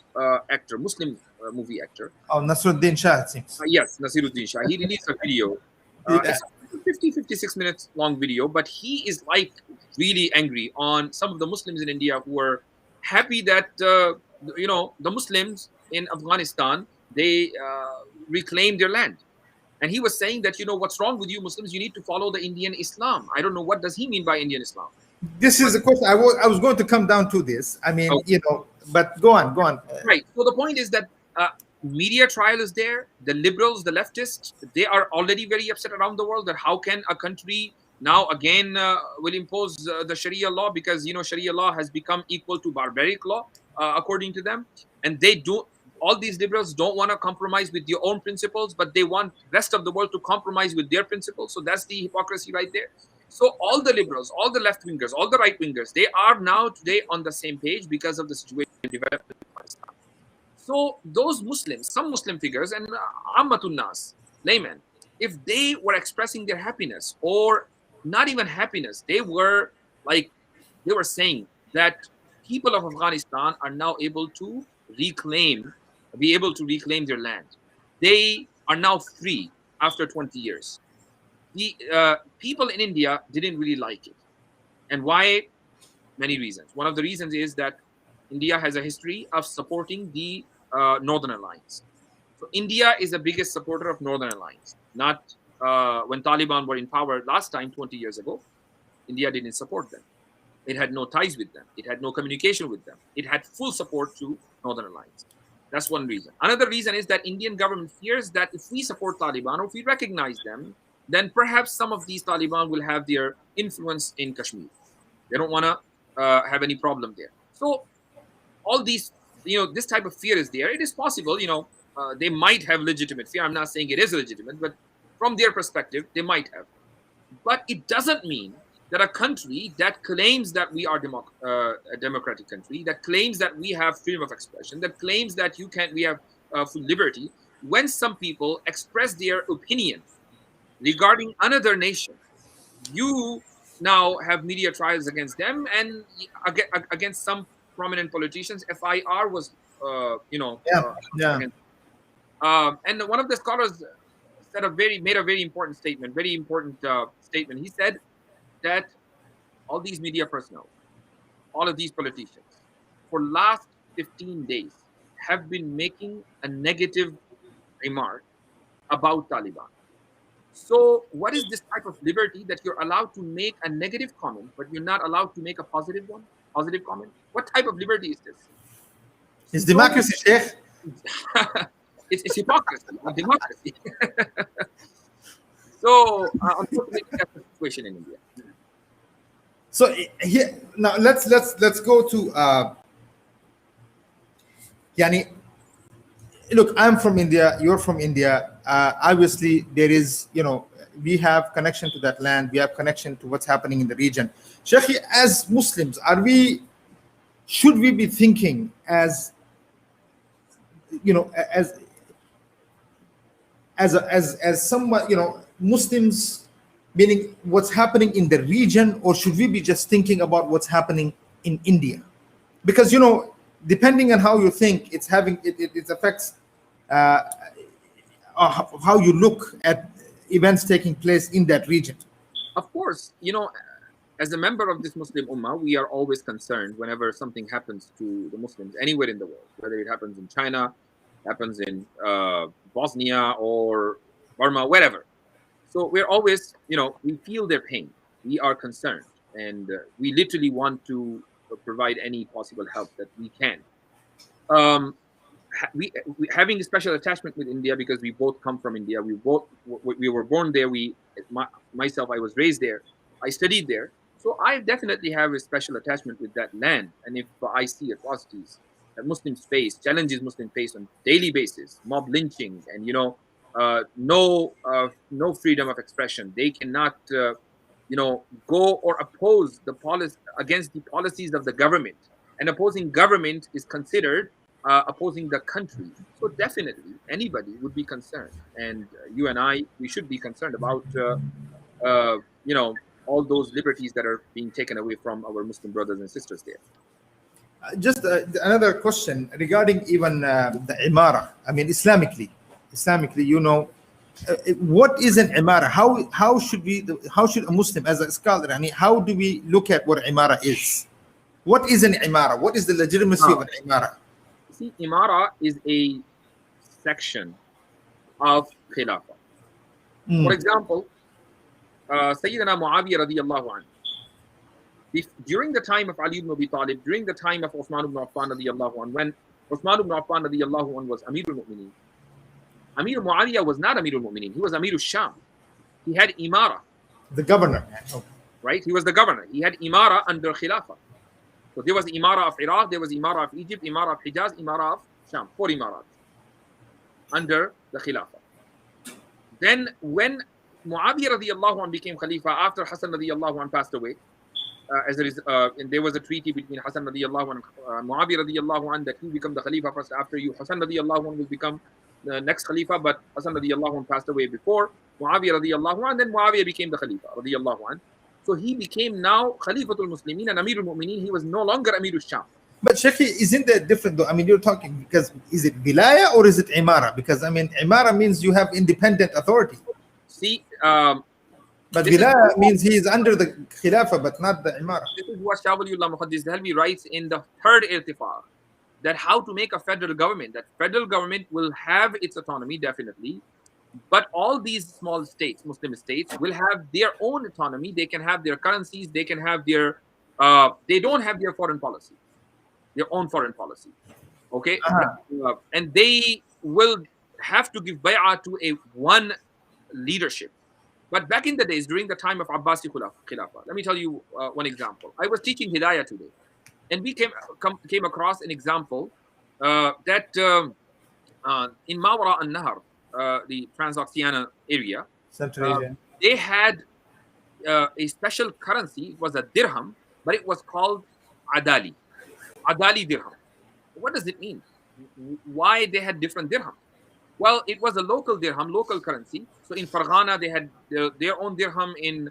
actor, Muslim movie actor, Oh, Nasruddin Shah, it seems. yes, Nasiruddin Shah, he released a video. Yeah. It's a 50, 56 minutes long video, but he is like really angry on some of the Muslims in India who are happy that, the Muslims in Afghanistan, they reclaim their land. And he was saying that, what's wrong with you Muslims? You need to follow the Indian Islam. I don't know what does he mean by Indian Islam. This is But the question. I was going to come down to this. I mean, but go on, go on. right. So the point is that media trial is there. The liberals, the leftists, they are already very upset around the world that how can a country now again will impose the Sharia law, because Sharia law has become equal to barbaric law according to them, and they do. All these liberals don't want to compromise with their own principles, but they want rest of the world to compromise with their principles. So that's the hypocrisy right there. So all the liberals, all the left wingers, all the right wingers, they are now today on the same page because of the situation developed in Pakistan. So those Muslims, some Muslim figures, and Ammatun Nas, laymen, if they were expressing their happiness, or not even happiness, they were saying that people of Afghanistan are now able to be able to reclaim their land. They are now free after 20 years. The people in India didn't really like it. And why? Many reasons. One of the reasons is that India has a history of supporting the Northern Alliance. So India is the biggest supporter of Northern Alliance. Not when Taliban were in power last time, 20 years ago, India didn't support them. It had no ties with them. It had no communication with them. It had full support to Northern Alliance. That's one reason. Another reason is that Indian government fears that if we support Taliban or if we recognize them, then perhaps some of these Taliban will have their influence in Kashmir. They don't want to have any problem there. So all these, this type of fear is there. It is possible, they might have legitimate fear. I'm not saying it is legitimate, but from their perspective, they might have. But it doesn't mean that a country that claims that we are a democratic country, that claims that we have freedom of expression, that claims that we have full liberty, when some people express their opinion regarding another nation, you now have media trials against them and against some prominent politicians. FIR was, Yeah, yeah. against. And one of the scholars made a very important statement. Very important statement. He said that all these media personnel, all of these politicians, for last 15 days have been making a negative remark about Taliban. So what is this type of liberty that you're allowed to make a negative comment, but you're not allowed to make a positive comment? What type of liberty is this? It's So democracy, Sheikh. it's hypocrisy, not democracy. So unfortunately, that's the situation in India. So here now let's go to Yani. Look, I'm from India. You're from India. Obviously, there is, we have connection to that land. We have connection to what's happening in the region. Sheikh, as Muslims, should we be thinking as, as somewhat, Muslims, meaning what's happening in the region, or should we be just thinking about what's happening in India? Because depending on how you think, it affects how you look at events taking place in that region. Of course, as a member of this Muslim Ummah, we are always concerned whenever something happens to the Muslims anywhere in the world, whether it happens in China, happens in Bosnia or Burma, wherever. So we're always, we feel their pain. We are concerned, and we literally want to provide any possible help that we can. We having a special attachment with India because we both come from India. We were born there. Myself, I was raised there. I studied there. So I definitely have a special attachment with that land. And if I see atrocities that Muslims face, challenges Muslims face on daily basis, mob lynching, and no freedom of expression. They cannot go or oppose the policy against the policies of the government. and opposing government is considered opposing the country. So definitely anybody would be concerned, and you and I, we should be concerned about you know, all those liberties that are being taken away from our Muslim brothers and sisters there. Just another question regarding even the imara. I mean, Islamically, you know, what is an imara? How should a Muslim, as a scholar, I mean, how do we look at what imara is? What is an imara? What is the legitimacy of an imara? See, imara is a section of khilafah. For example, Sayyidina Muawiyah radiyallahu anhu, during the time of Ali ibn Abi Talib, during the time of Uthman ibn Affan radiyallahu anhu, when Uthman ibn Affan radiyallahu anhu was Amir al-Mu'mineen, Amir Muawiyah was not Amir al-Mu'mineen, he was Amir al-Sham. He had imara. The governor. Right? He was the governor. He had imara under khilafah. So there was imara of Iraq, there was imara of Egypt, imara of Hijaz, imara of Sham, 4 imarats under the khilafah. Then when Muawiyah radiyallahu anhu became khalifa after Hassan radiyallahu anhu passed away, and there was a treaty between Hassan radiyallahu anhu and Muawiyah radiyallahu anhu that he become the khalifa first after you. Hassan radiyallahu anhu will become the next khalifa, but Hassan radiyallahu anhu passed away before Muawiyah radiyallahu anhu, and then Muawiyah became the khalifa radiyallahu anhu. So he became now Khalifatul Muslimin and Amirul Mu'mineen. He was no longer Amirul Sham. But Sheikh, isn't that different though? I mean, you're talking, because is it wilaya or is it imara? Because I mean, imara means you have independent authority. See, but wilaya means he is under the khilafah, but not the imara. This is what Shah Waliullah Muhaddis Dehelvi writes in the 3rd irtifaq, that how to make a federal government. That federal government will have its autonomy, definitely, but all these small states, Muslim states, will have their own autonomy. They can have their currencies. They can have their. They don't have their foreign policy, their own foreign policy. Okay, and they will have to give bay'ah to one leadership. But back in the days, during the time of Abbasi Khilafah, let me tell you one example. I was teaching Hidayah today, and we came across an example that in Mawara al-Nahar, the Transoxiana area, they had a special currency. It was a dirham, but it was called Adali dirham. What does it mean? Why they had different dirham? Well, it was a local dirham, local currency. So in Farghana, they had their own dirham. In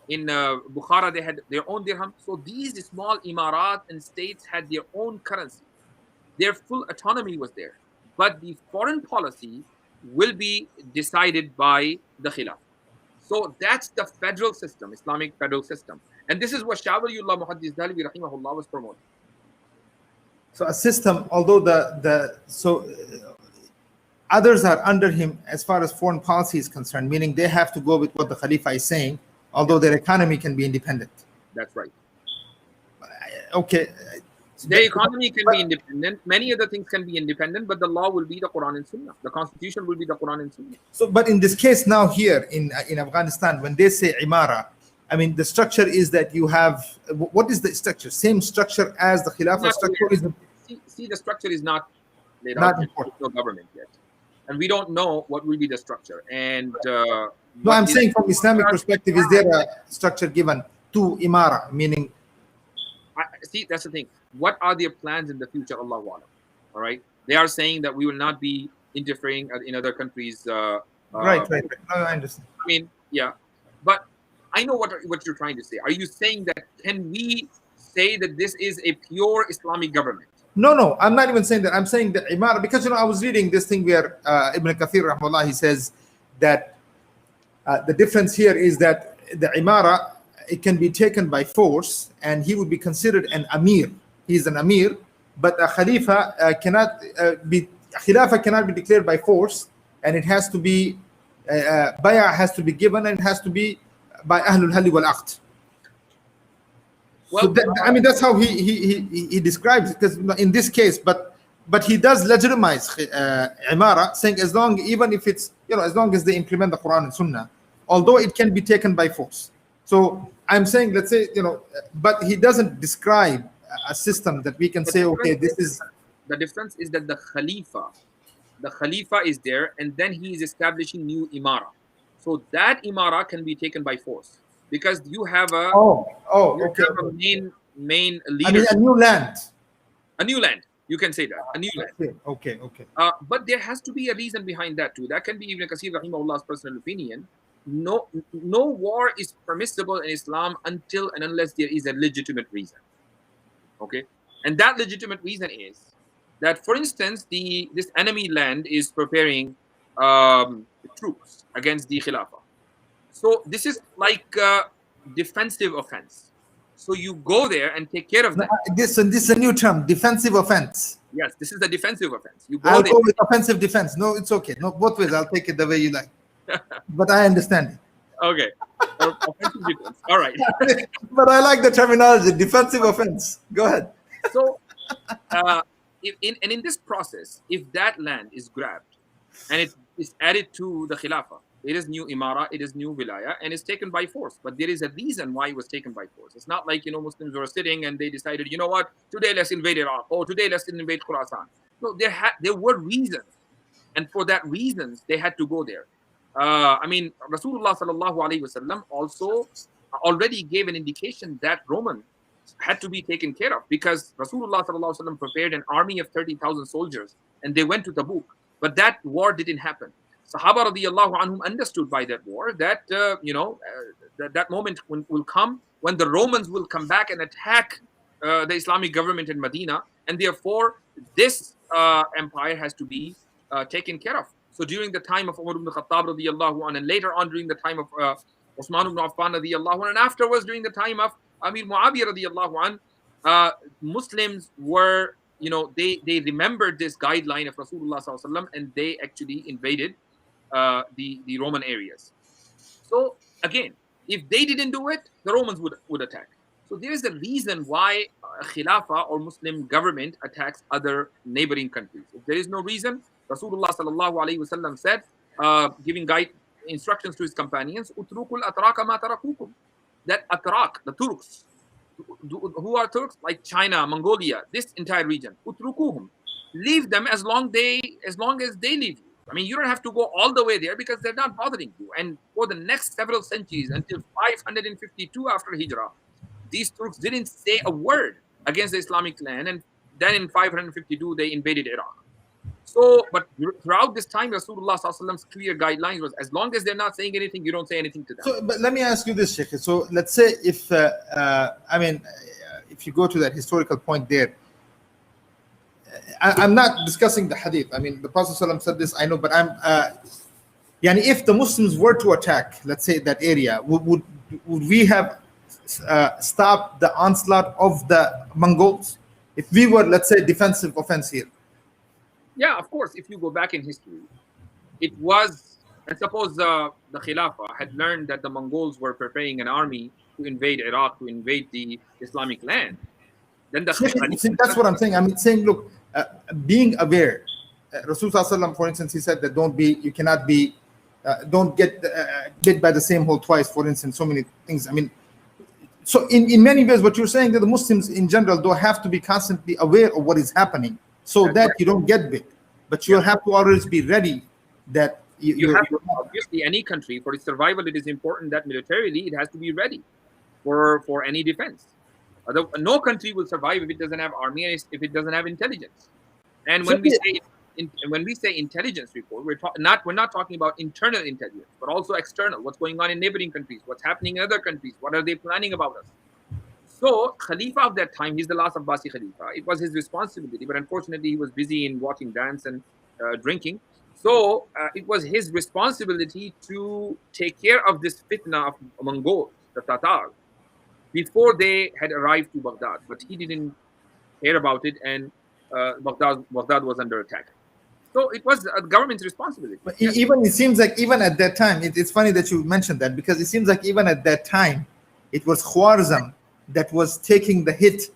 in Bukhara, they had their own dirham. So these small imarat and states had their own currency. Their full autonomy was there. But the foreign policy will be decided by the Khilafah. So that's the federal system, Islamic federal system. And this is what Shah Waliullah Muhaddis Dehelvi rahimahullah was promoting. So a system, although others are under him as far as foreign policy is concerned, meaning they have to go with what the Khalifa is saying, although their economy can be independent. That's right. Okay. Their economy can be independent. Many other things can be independent, but the law will be the Quran and Sunnah. The constitution will be the Quran and Sunnah. So, but in this case now here in Afghanistan, when they say imara, I mean, the structure is that you have, what is the structure? Same structure as the Khilafah structure? See, the structure is not laid out. There's no government yet. And we don't know what will be the structure. And no, I'm saying from Islamic perspective, is there a structure given to imara, meaning? See, that's the thing. What are their plans in the future? Allahu Alam. All right. They are saying that we will not be interfering in other countries. Right. No, I understand. I mean, yeah. But I know what you're trying to say. Are you saying that can we say that this is a pure Islamic government? No, I'm not even saying that. I'm saying that imara, because I was reading this thing where Ibn Kathir rahmallah, he says that the difference here is that the imara, it can be taken by force, and he would be considered an amir. He's an amir, but a khalifa khilafah cannot be declared by force, and it has to be bay'ah has to be given, and it has to be by Ahlul Halli wal Aqd. Well, so I mean, that's how he describes it, because in this case, but he does legitimize imara, saying as long, even if it's, as long as they implement the Quran and Sunnah, although it can be taken by force. So I'm saying, let's say, but he doesn't describe a system that we can say, okay, this is. The difference is that the Khalifa is there, and then he is establishing new imara. So that imara can be taken by force, because you have a, okay. Have a main main I mean, leaders. a new land. A new land. You can say that. A new land. Okay. But there has to be a reason behind that too. That can be Ibn Kathir Rahimahullah's personal opinion. No war is permissible in Islam until and unless there is a legitimate reason. Okay, and that legitimate reason is that, for instance, this enemy land is preparing troops against the Khilafah. So this is like a defensive offense. So you go there and take care of them. This is a new term, defensive offense. Yes, this is the defensive offense. You go I'll there. go with offensive defense. No, it's okay. No, both ways. I'll take it the way you like. But I understand it. Okay. Offensive defense. All right. But I like the terminology, defensive offense. Go ahead. So, in this process, if that land is grabbed and it is added to the Khilafah, it is new Imara, it is new Wilaya, and it's taken by force. But there is a reason why it was taken by force. It's not like, Muslims were sitting and they decided, you know what, today let's invade Iraq, or today let's invade Khurasan. No, there were reasons. And for that reasons, they had to go there. I mean, Rasulullah sallallahu alaihi wasallam also already gave an indication that Roman had to be taken care of, because Rasulullah sallallahu alaihi wasallam prepared an army of 30,000 soldiers and they went to Tabuk. But that war didn't happen. Sahaba radiyallahu anhum understood by that war that, that moment will come when the Romans will come back and attack the Islamic government in Medina. And therefore, this empire has to be taken care of. So during the time of Umar ibn Khattab radiyallahu anhu, and later on during the time of Uthman ibn Affan radiyallahu anhu, and afterwards during the time of Amir Muawiyah radiyallahu anhu, Muslims were, they remembered this guideline of Rasulullah sallallahu alaihi wasallam, and they actually invaded the Roman areas. So again, if they didn't do it, the Romans would attack. So there is a reason why Khilafah or Muslim government attacks other neighboring countries. If there is no reason, Rasulullah sallallahu alaihi wasallam said, giving instructions to his companions, "Utrukul atraka ma tarakukum." That Atrak, the Turks, who are Turks, like China, Mongolia, this entire region, "Utrukuhum," leave them as long as they leave you. I mean, you don't have to go all the way there because they're not bothering you. And for the next several centuries, until 552 after Hijrah, these Turks didn't say a word against the Islamic land. And then in 552, they invaded Iraq. So, but throughout this time, Rasulullah sallallahu alaihi wasallam's clear guidelines was, as long as they're not saying anything, you don't say anything to them. So, but let me ask you this, Sheikh. So let's say if you go to that historical point there, I'm not discussing the hadith. I mean, the Prophet ﷺ said this, I know, but if the Muslims were to attack, let's say, that area, would we have stopped the onslaught of the Mongols if we were, let's say, defensive offense here? Yeah, of course. If you go back in history, it was, and suppose the Khilafah had learned that the Mongols were preparing an army to invade Iraq, to invade the Islamic land, then the Khilafah, that's what I'm saying. I'm saying, look, being aware. Rasulullah, for instance, he said that don't get bit by the same hole twice. For instance, so many things. I mean, so in many ways, what you're saying that the Muslims in general don't have to be constantly aware of what is happening, so that you don't get bit, but you have to always be ready that you have to, obviously, any country, for its survival, it is important that militarily it has to be ready for any defense. No country will survive if it doesn't have army and if it doesn't have intelligence. And when we say intelligence report, we're not talking about internal intelligence, but also external. What's going on in neighboring countries? What's happening in other countries? What are they planning about us? So Khalifa of that time, he's the last Abbasi Khalifa. It was his responsibility, but unfortunately he was busy in watching dance and drinking. So it was his responsibility to take care of this fitna of Mongols, the Tatars, before they had arrived to Baghdad. But he didn't hear about it, and Baghdad was under attack. So it was a government's responsibility. But even it seems like even at that time, it's funny that you mentioned that, because it seems like even at that time, it was Khwarizm that was taking the hit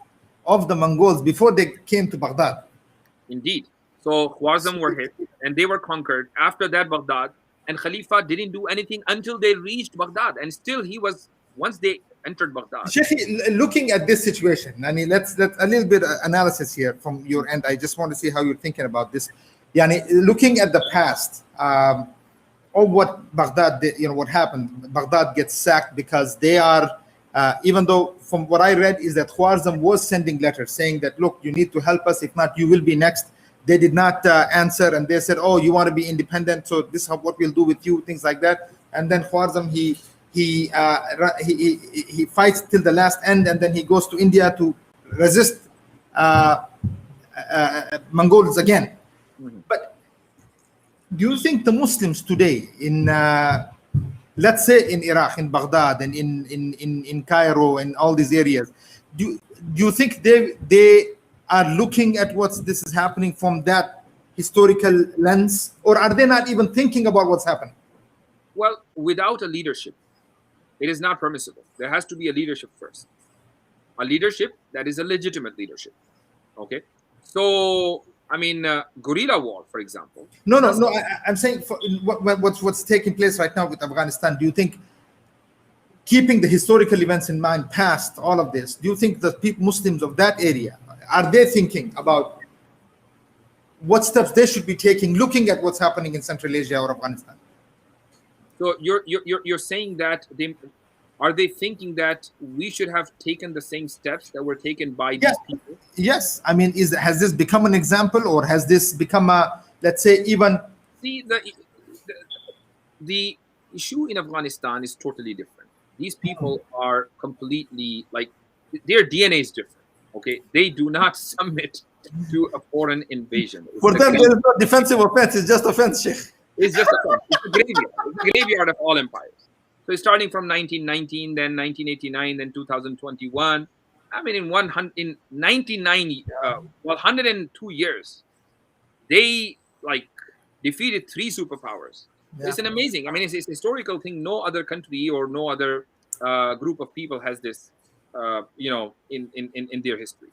of the Mongols before they came to Baghdad. Indeed. So Khwarizm were hit and they were conquered. After that, Baghdad, and Khalifa didn't do anything until they reached Baghdad. And still he was, once they entered Baghdad. Sheikh, looking at this situation, I mean, let's a little bit analysis here from your end. I just want to see how you're thinking about this. Looking at the past, or what Baghdad did, what happened. Baghdad gets sacked because they are Even though from what I read is that Khwarizm was sending letters saying that, look, you need to help us. If not, you will be next. They did not answer, and they said, oh, you want to be independent, so this is what we'll do with you, things like that. And then Khwarizm, he fights till the last end, and then he goes to India to resist Mongols again. But do you think the Muslims today in let's say in Iraq, in Baghdad, and in Cairo, and all these areas, do you think they are looking at this is happening from that historical lens, or are they not even thinking about what's happening? Well, without a leadership, it is not permissible. There has to be a leadership first. A leadership that is a legitimate leadership. Okay? So, I mean, guerrilla war, for example. No. I'm saying what's taking place right now with Afghanistan. Do you think, keeping the historical events in mind, past all of this, do you think the Muslims of that area, are they thinking about what steps they should be taking, looking at what's happening in Central Asia or Afghanistan? So you're saying that are they thinking that we should have taken the same steps that were taken by these people? Yes. I mean, has this become an example, or has this become a, let's say, even... See, the issue in Afghanistan is totally different. These people are completely, like, their DNA is different. Okay, they do not submit to a foreign invasion. For them, there is no defensive offense. It's just offense, Sheikh. It's just offense. It's a graveyard. It's a graveyard of all empires. So starting from 1919, then 1989, then 2021. I mean, in 1990, 102 years, they like defeated 3 superpowers. Yeah. It's an amazing. I mean, it's a historical thing. No other country or no other group of people has this. In their history.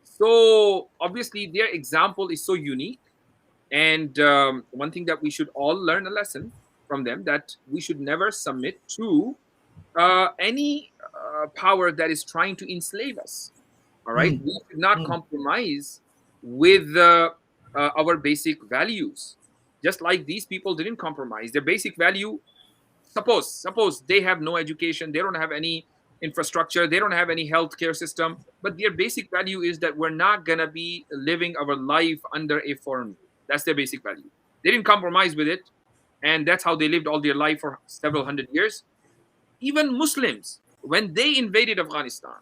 So obviously their example is so unique, and one thing that we should all learn a lesson from them, that we should never submit to any power that is trying to enslave us. All right, we should not compromise with our basic values, just like these people didn't compromise their basic value. Suppose they have no education, they don't have any infrastructure, they don't have any healthcare system, but their basic value is that we're not gonna be living our life under a foreign rule. That's their basic value. They didn't compromise with it, and that's how they lived all their life for several hundred years. Even Muslims, when they invaded Afghanistan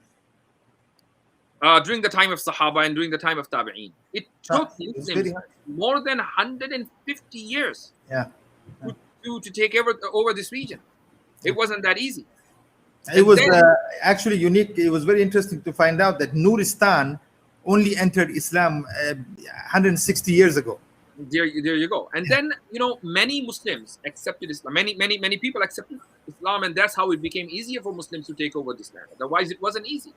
during the time of Sahaba and during the time of Tabi'een, it took Muslims more than 150 years to take over this region. It wasn't that easy. It was actually unique. It was very interesting to find out that Nuristan only entered Islam 160 years ago. There you go. And then, many Muslims accepted Islam. Many people accepted Islam, and that's how it became easier for Muslims to take over this land. Otherwise, it wasn't easy.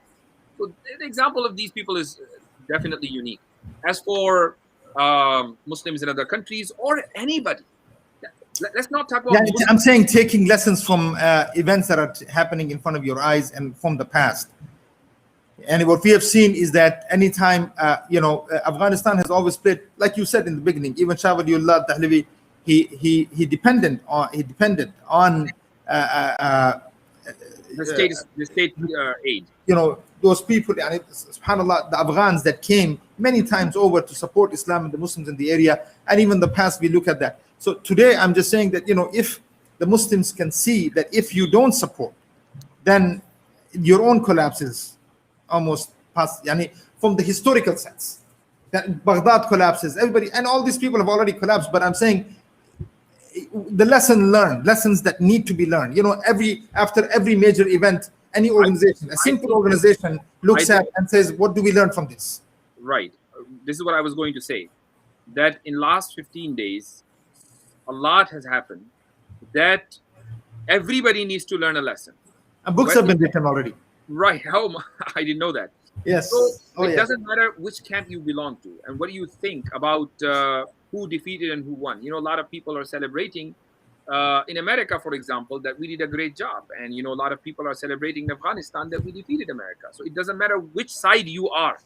So the example of these people is definitely unique. As for Muslims in other countries or anybody, let's not talk about. I'm saying taking lessons from events that are happening in front of your eyes and from the past. And what we have seen is that anytime, Afghanistan has always played, like you said in the beginning, even Shah Waliullah Dahlavi, he depended on the state aid. Those people, and subhanAllah, the Afghans that came many times over to support Islam and the Muslims in the area, and even the past, we look at that. So today, I'm just saying that, if the Muslims can see that if you don't support, then your own collapse is almost past, from the historical sense. That Baghdad collapses, everybody, and all these people have already collapsed, but I'm saying the lessons that need to be learned. After every major event, any organization, a simple organization looks at and says, what do we learn from this? Right. This is what I was going to say, that in last 15 days, a lot has happened that everybody needs to learn a lesson. And books have been written already. Right. I didn't know that. Yes. So it doesn't matter which camp you belong to and what do you think about who defeated and who won. A lot of people are celebrating in America, for example, that we did a great job. And, a lot of people are celebrating in Afghanistan that we defeated America. So it doesn't matter which side you are.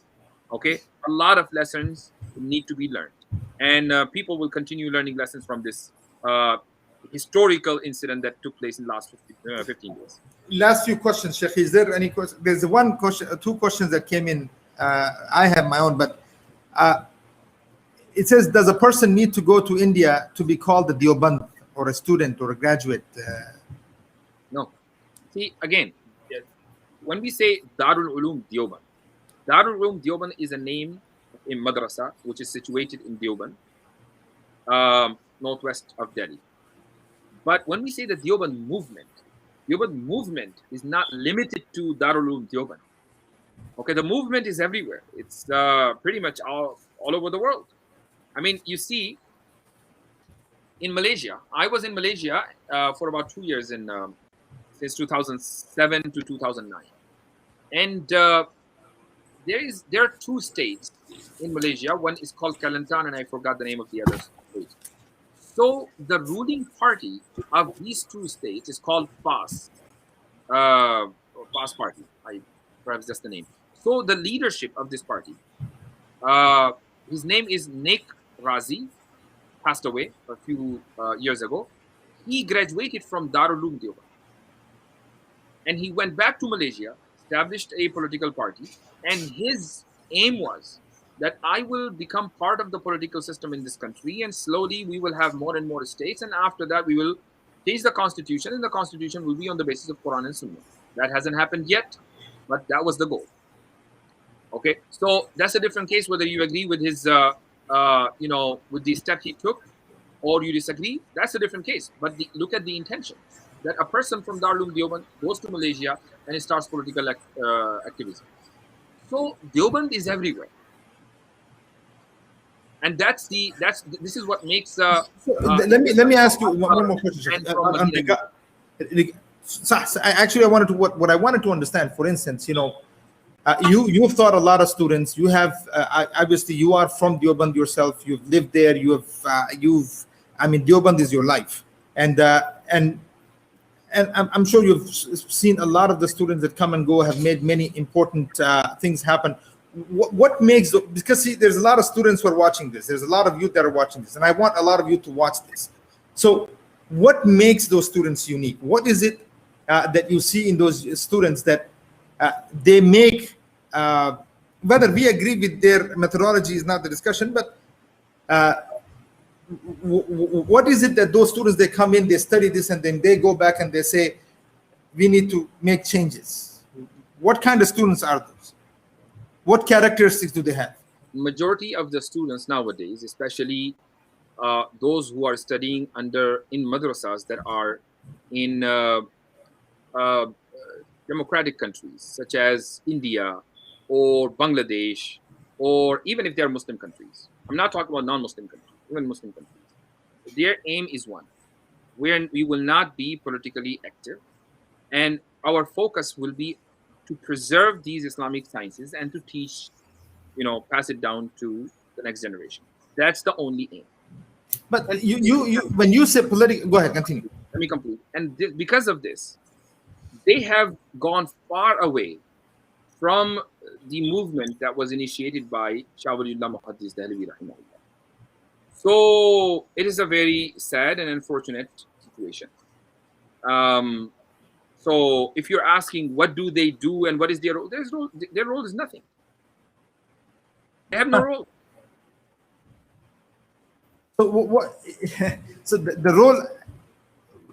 Okay. A lot of lessons need to be learned. And people will continue learning lessons from this historical incident that took place in the last 15 years. Last few questions, Sheikh. Is there any question? There's one question, two questions that came in. I have my own, but it says, does a person need to go to India to be called a Deoband or a student or a graduate? No. See, again, when we say Darul Uloom Deoband, Darul Uloom Deoband is a name in Madrassa, which is situated in Deoband, northwest of Delhi. But when we say the Deoband movement is not limited to Darul Uloom Deoband. Okay, the movement is everywhere. It's pretty much all over the world. I mean, you see, in Malaysia, I was in Malaysia for about 2 years since 2007 to 2009, and there are two states in Malaysia. One is called Kelantan, and I forgot the name of the other state. So the ruling party of these two states is called PAS, or PAS Party. Perhaps that's the name. So the leadership of this party, his name is Nick Razi, passed away a few years ago. He graduated from Darul Uloom Deoband, and he went back to Malaysia, established a political party, and his aim was that I will become part of the political system in this country, and slowly we will have more and more states, and after that we will change the constitution, and the constitution will be on the basis of Quran and Sunnah. That hasn't happened yet, but that was the goal. Okay, so that's a different case whether you agree with his, with the step he took, or you disagree. That's a different case. But look at the intention, that a person from Darul Uloom Deoband goes to Malaysia and he starts political activism. So Deoband is everywhere, and this is what makes. Let me ask you one more question. Actually, what I wanted to understand. For instance, you've taught a lot of students. You have obviously you are from Deoband yourself. You've lived there. Deoband is your life, and I'm sure you've seen a lot of the students that come and go have made many important things happen. What makes, because see, there's a lot of students who are watching this. There's a lot of youth that are watching this, and I want a lot of you to watch this. So, what makes those students unique? What is it that you see in those students that they make? Whether we agree with their methodology is not the discussion, but what is it that those students, they come in, they study this, and then they go back and they say, we need to make changes? What kind of students are those? What characteristics do they have? Majority of the students nowadays, especially those who are studying in madrasas that are in democratic countries such as India or Bangladesh, or even if they are Muslim countries. I'm not talking about non-Muslim countries, even Muslim countries. Their aim is one, where we will not be politically active, and our focus will be to preserve these Islamic sciences and to teach, pass it down to the next generation. That's the only aim. But you when you say political, go ahead, continue. Let me complete. And because of this, they have gone far away from the movement that was initiated by Shah Waliullah Muhaddis Dehlvi rahimahullah. So it is a very sad and unfortunate situation. So if you're asking what do they do and what is their role, their role is nothing. They have no role. So what? So the role.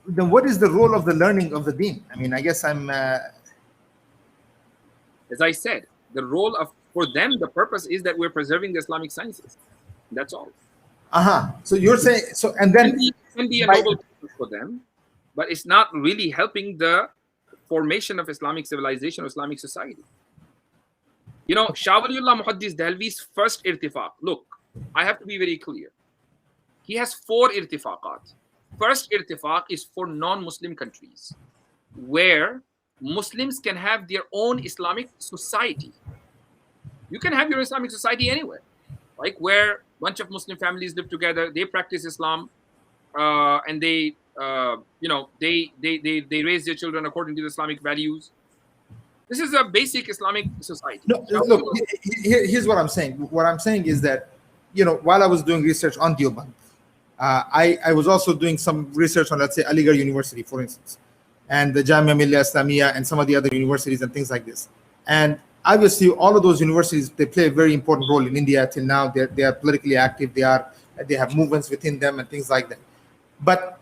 Then what is the role of the learning of the deen? I mean, I guess I'm. As I said, the role for them, the purpose is that we're preserving the Islamic sciences. That's all. So you're saying so, and then it can be a noble purpose for them, but it's not really helping the formation of Islamic civilization or Islamic society. Shah Waliullah Muhaddis Dehlvi's first irtifaq. Look, I have to be very clear. He has 4 irtifaqat. First irtifaq is for non-Muslim countries, where Muslims can have their own Islamic society. You can have your Islamic society anywhere, like where a bunch of Muslim families live together, they practice Islam, and they raise their children according to the Islamic values. This is a basic Islamic society. No, look, here's what I'm saying. What I'm saying is that, while I was doing research on Deoband, I was also doing some research on, let's say, Aligarh University, for instance, and the Jamia Millia Islamia and some of the other universities and things like this. And obviously, all of those universities, they play a very important role in India till now. They are politically active. They have movements within them and things like that. But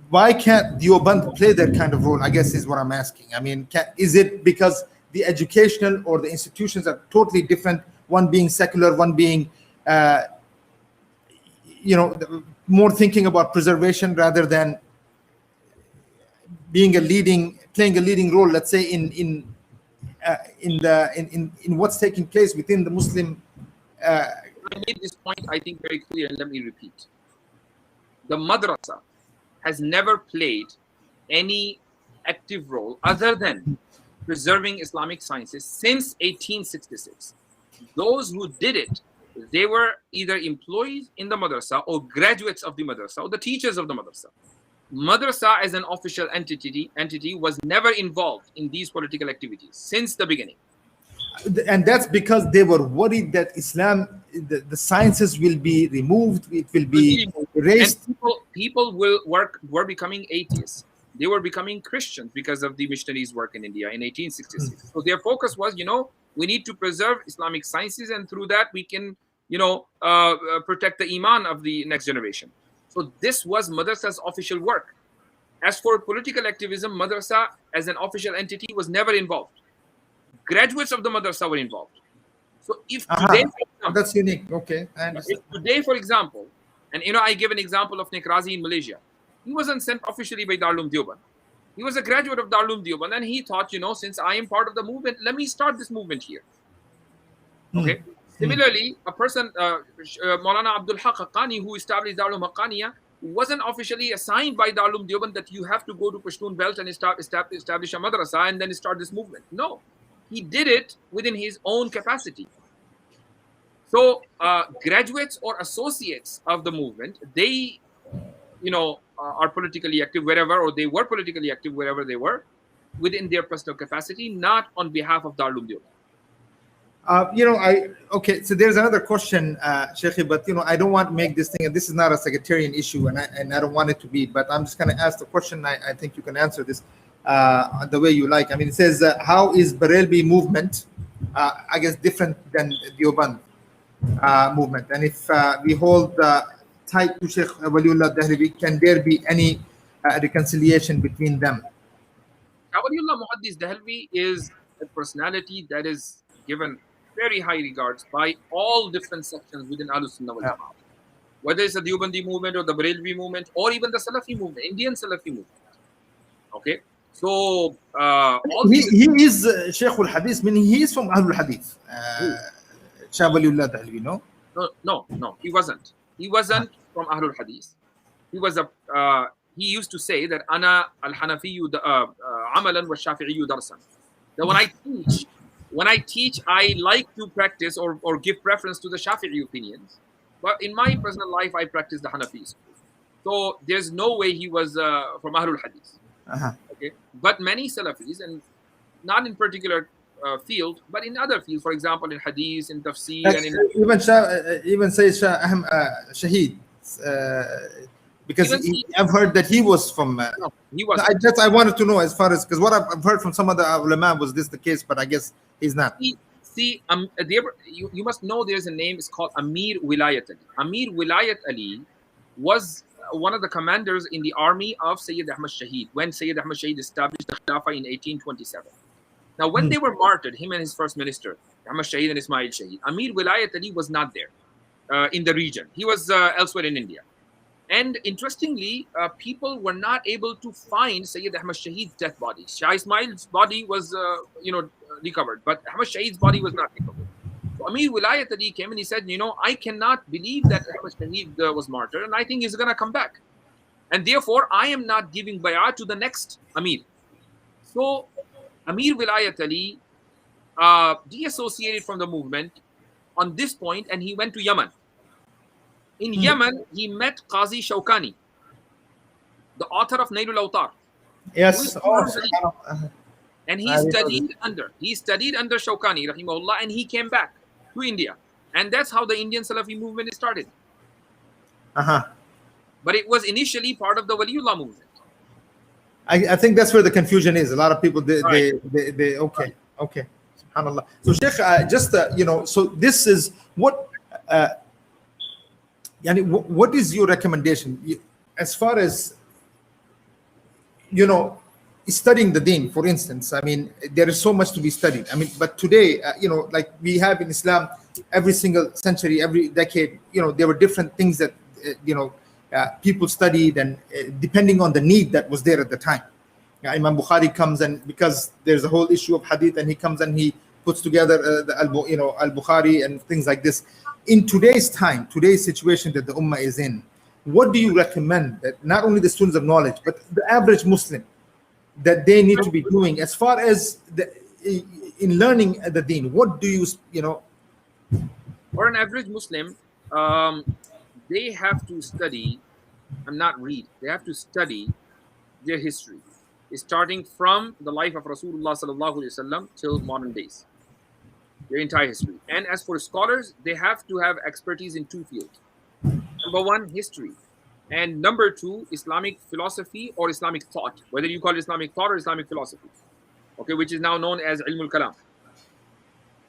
why can't Deoband play that kind of role? I guess is what I'm asking. I mean, is it because the educational or the institutions are totally different? One being secular, one being, more thinking about preservation rather than playing a leading role. Let's say in what's taking place within the Muslim. I made this point, I think, very clear, and let me repeat. The madrasa has never played any active role other than preserving Islamic sciences since 1866. Those who did it, they were either employees in the madrasa or graduates of the madrasa or the teachers of the madrasa. Madrasa as an official entity was never involved in these political activities since the beginning. And that's because they were worried that Islam, the sciences will be removed, it will be erased. And people were becoming atheists. They were becoming Christians because of the missionaries' work in India in 1866. So their focus was, we need to preserve Islamic sciences, and through that we can, protect the iman of the next generation. So this was madrasa's official work. As for political activism, madrasa as an official entity was never involved. Graduates of the madrasa were involved. So if today, for example, that's unique. Okay, I understand. If today, for example, and I give an example of Nikrazi in Malaysia. He wasn't sent officially by Darul Uloom Deoband. He was a graduate of Darul Uloom Deoband, and he thought, since I am part of the movement, let me start this movement here. Okay. Similarly, a person, Maulana Abdul Haq Haqqani, who established Darul Uloom Haqqaniya, wasn't officially assigned by Darul Uloom Deoband that you have to go to Pashtun Belt and establish a madrasa and then start this movement. No. He did it within his own capacity. So graduates or associates of the movement, they, are politically active wherever, or they were politically active wherever they were, within their personal capacity, not on behalf of Darul Uloom Deoband. Okay, so there's another question, Sheikh, but I don't want to make this thing, and this is not a sectarian issue, and I don't want it to be, but I'm just going to ask the question. I think you can answer this the way you like. I mean, it says, how is Barelvi movement, I guess, different than the Deoband movement? And if we hold tight to Sheikh Waliullah Dehlevi, can there be any reconciliation between them? Waliullah Muhaddis Dehlevi is a personality that is given very high regards by all different sections within Ahlus Sunnah wal Jama'ah. Whether it's the Deobandi movement or the Barelvi movement or even the Salafi movement, Indian Salafi movement. Okay? So he is Sheikh al-Hadith, meaning he is from Ahlul Hadith. Shah Waliullah Dehlevi, no? No, he wasn't. He wasn't from Ahlul Hadith. He was he used to say that Ana al-Hanafiyu amalan wa Shafi'iyu darsan. That when I teach, I like to practice or give preference to the Shafi'i opinions. But in my personal life, I practice the Hanafis. So there's no way he was from Ahlul Hadith. Okay, but many Salafis, and not in particular field, but in other fields, for example, in Hadith, in Tafsir, and in even say Shaheed, because I've heard that he was from. No, he was. I wanted to know, as far as, because what I've heard from some other ulama was this the case, but I guess he's not. See, you must know there's a name. It's called Amir Wilayat Ali. Amir Wilayat Ali was one of the commanders in the army of Sayyid Ahmad Shaheed when Sayyid Ahmad Shaheed established the Khilafah in 1827. Now, when they were martyred, him and his first minister, Ahmad Shaheed and Ismail Shaheed, Amir Wilayat Ali was not there in the region. He was elsewhere in India. And interestingly, people were not able to find Sayyid Ahmad Shaheed's death body. Shah Ismail's body was, recovered, but Ahmad Shaheed's body was not recovered. So Amir Wilayat Ali came and he said, I cannot believe that Ahmad Shaheed was martyred, and I think he's going to come back. And therefore, I am not giving bay'ah to the next Amir. So Amir Wilayat Ali deassociated from the movement on this point, and he went to Yemen. In Yemen, he met Qazi Shawkani, the author of Nailul Awtar. Yes. And he studied under Shawkani, rahimahullah, and he came back to India. And that's how the Indian Salafi movement started. Uh-huh. But it was initially part of the Waliullah movement. I think that's where the confusion is. A lot of people, Right. they okay, okay. SubhanAllah. So Sheikh, just, so this is what, what is your recommendation as far as, studying the deen, for instance? I mean, there is so much to be studied. I mean, but today, like we have in Islam, every single century, every decade, there were different things that, people studied, and depending on the need that was there at the time. Imam Bukhari comes, and because there's a whole issue of hadith, and he comes and he puts together al-Bukhari and things like this. In today's time, today's situation that the Ummah is in, what do you recommend that not only the students of knowledge, but the average Muslim, that they need to be doing as far as in learning the deen? What do you, For an average Muslim, they have to study, not read, they have to study their history, starting from the life of Rasulullah sallallahu alaihi wasallam till modern days, their entire history. And as for scholars, they have to have expertise in two fields. Number one, history. And number two, Islamic philosophy or Islamic thought, whether you call it Islamic thought or Islamic philosophy, okay, which is now known as Ilmul Kalam.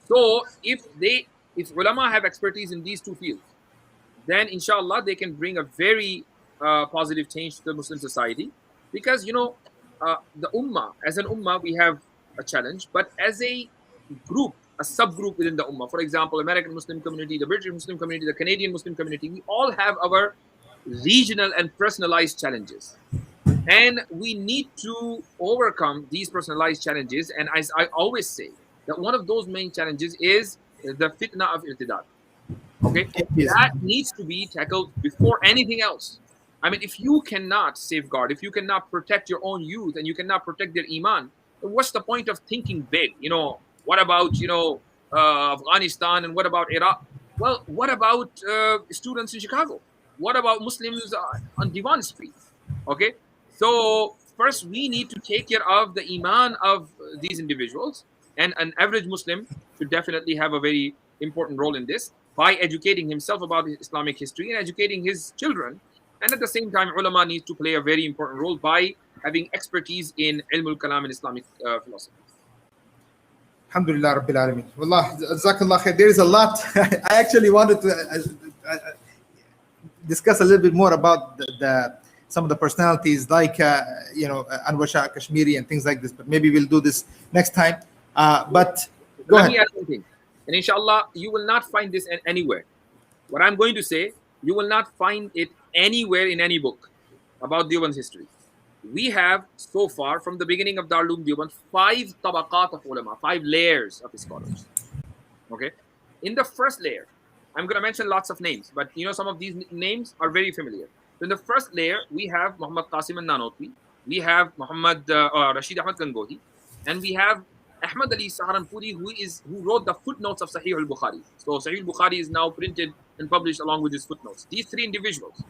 So if ulama have expertise in these two fields, then inshallah they can bring a very positive change to the Muslim society. Because the ummah, as an ummah, we have a challenge, but as a group, a subgroup within the ummah, for example, American Muslim community, the British Muslim community, the Canadian Muslim community, we all have our regional and personalized challenges, and we need to overcome these personalized challenges. And as I always say, that one of those main challenges is the fitna of irtidad. Okay, that needs to be tackled before anything else. I mean, if you cannot safeguard, if you cannot protect your own youth, and you cannot protect their iman, then what's the point of thinking big? What about Afghanistan, and what about Iraq? Well, what about students in Chicago? What about Muslims on Deoband Street? Okay, so first we need to take care of the iman of these individuals, and an average Muslim should definitely have a very important role in this by educating himself about Islamic history and educating his children. And at the same time, ulama needs to play a very important role by having expertise in Ilmul Kalam and Islamic philosophy. Alhamdulillah Rabbil Alameen. Wallah, Jazakallah khair. There is a lot. I actually wanted to discuss a little bit more about some of the personalities, like Anwar Shah Kashmiri and things like this, but maybe we'll do this next time. But go Let ahead. me add something. And inshallah, you will not find this anywhere. What I'm going to say, you will not find it anywhere in any book about Deoband's history. We have so far, from the beginning of Darul Uloom Deoband, 5 tabaqat of ulama, 5 layers of scholars. Okay, in the first layer, I'm going to mention lots of names, but some of these names are very familiar. So in the first layer, we have Muhammad Qasim al-Nanotwi, we have Muhammad Rashid Ahmad Gangohi, and we have Ahmad Ali Saharanpuri, who wrote the footnotes of Sahih al-Bukhari. So Sahih al-Bukhari is now printed and published along with his footnotes. These 3 individuals.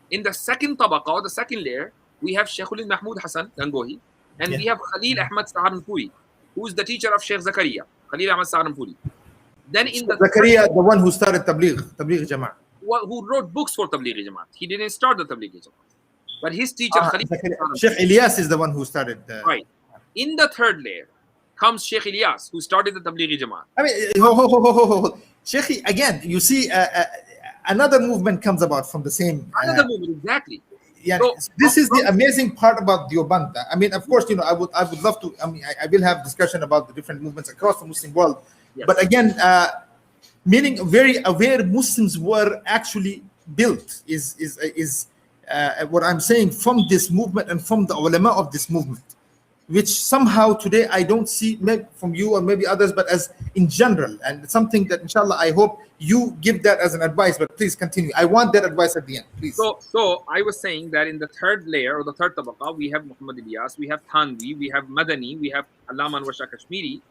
In the second tabaqa, or the second layer, we have Sheikhul Mahmud Hassan Gangohi, and we have Khalil Ahmad Saharanpuri, who is the teacher of Sheikh Zakaria, Khalil Ahmad Saharanpuri. Then in the Zakaria, the one who started Tabligh Jama'ah. Who wrote books for Tabligh Jamaat. He didn't start the Tabligh Jamaat. But his teacher, Khalil Sheikh Ilyas, is the one who started. Right. In the third layer comes Sheikh Ilyas, who started the Tabligh Jamaat. I mean, Sheikh, again, you see, another movement comes about from the same. Another movement, exactly. Yeah, so, this is the amazing part about Deoband. I mean, of course, I would love to. I mean, I will have discussion about the different movements across the Muslim world. Yes. But again, meaning very aware Muslims were actually built is what I'm saying from this movement and from the ulama of this movement, which somehow today I don't see, maybe from you or maybe others, but as in general, and something that inshallah I hope you give that as an advice. But please continue. I want that advice at the end, please. So I was saying that in the third layer or the third tabaqa, we have Muhammad Ilyas, we have Thanvi, we have Madani, we have Allama Anwar Shah Kashmiri.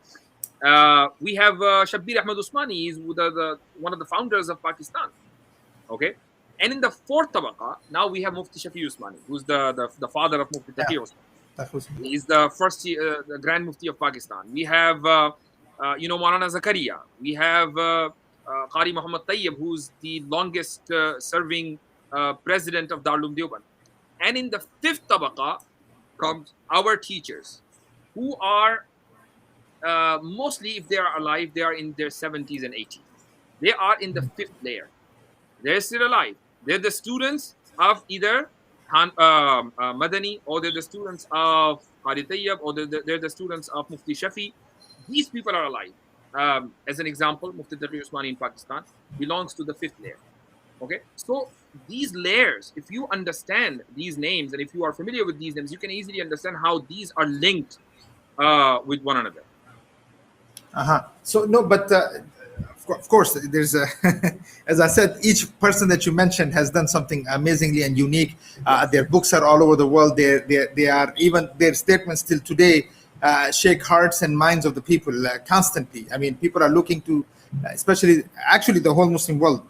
We have Shabbir Ahmad Usmani, is one of the founders of Pakistan. Okay, and in the fourth tabaqa, now we have Mufti Shafi Usmani, who's the father of Mufti Taqi Usmani. He is the first the Grand Mufti of Pakistan. We have Maulana Zakaria. We have Qari Muhammad Tayyib, who's the longest serving president of Darul Uloom Deoband. And in the fifth tabaqa comes our teachers, who are mostly, if they are alive, they are in their 70s and 80s. They are in the fifth layer. They're still alive. They're the students of either Madani, or they're the students of Qari Tayyib, or they're the students of Mufti Shafi. These people are alive. As an example, Mufti Taqi Usmani in Pakistan belongs to the fifth layer. Okay, so these layers, if you understand these names and if you are familiar with these names, you can easily understand how these are linked with one another. So no, but of course, there's a, as I said, each person that you mentioned has done something amazingly and unique. Their books are all over the world. They are, even their statements till today shake hearts and minds of the people constantly. I mean, people are looking to, especially actually the whole Muslim world.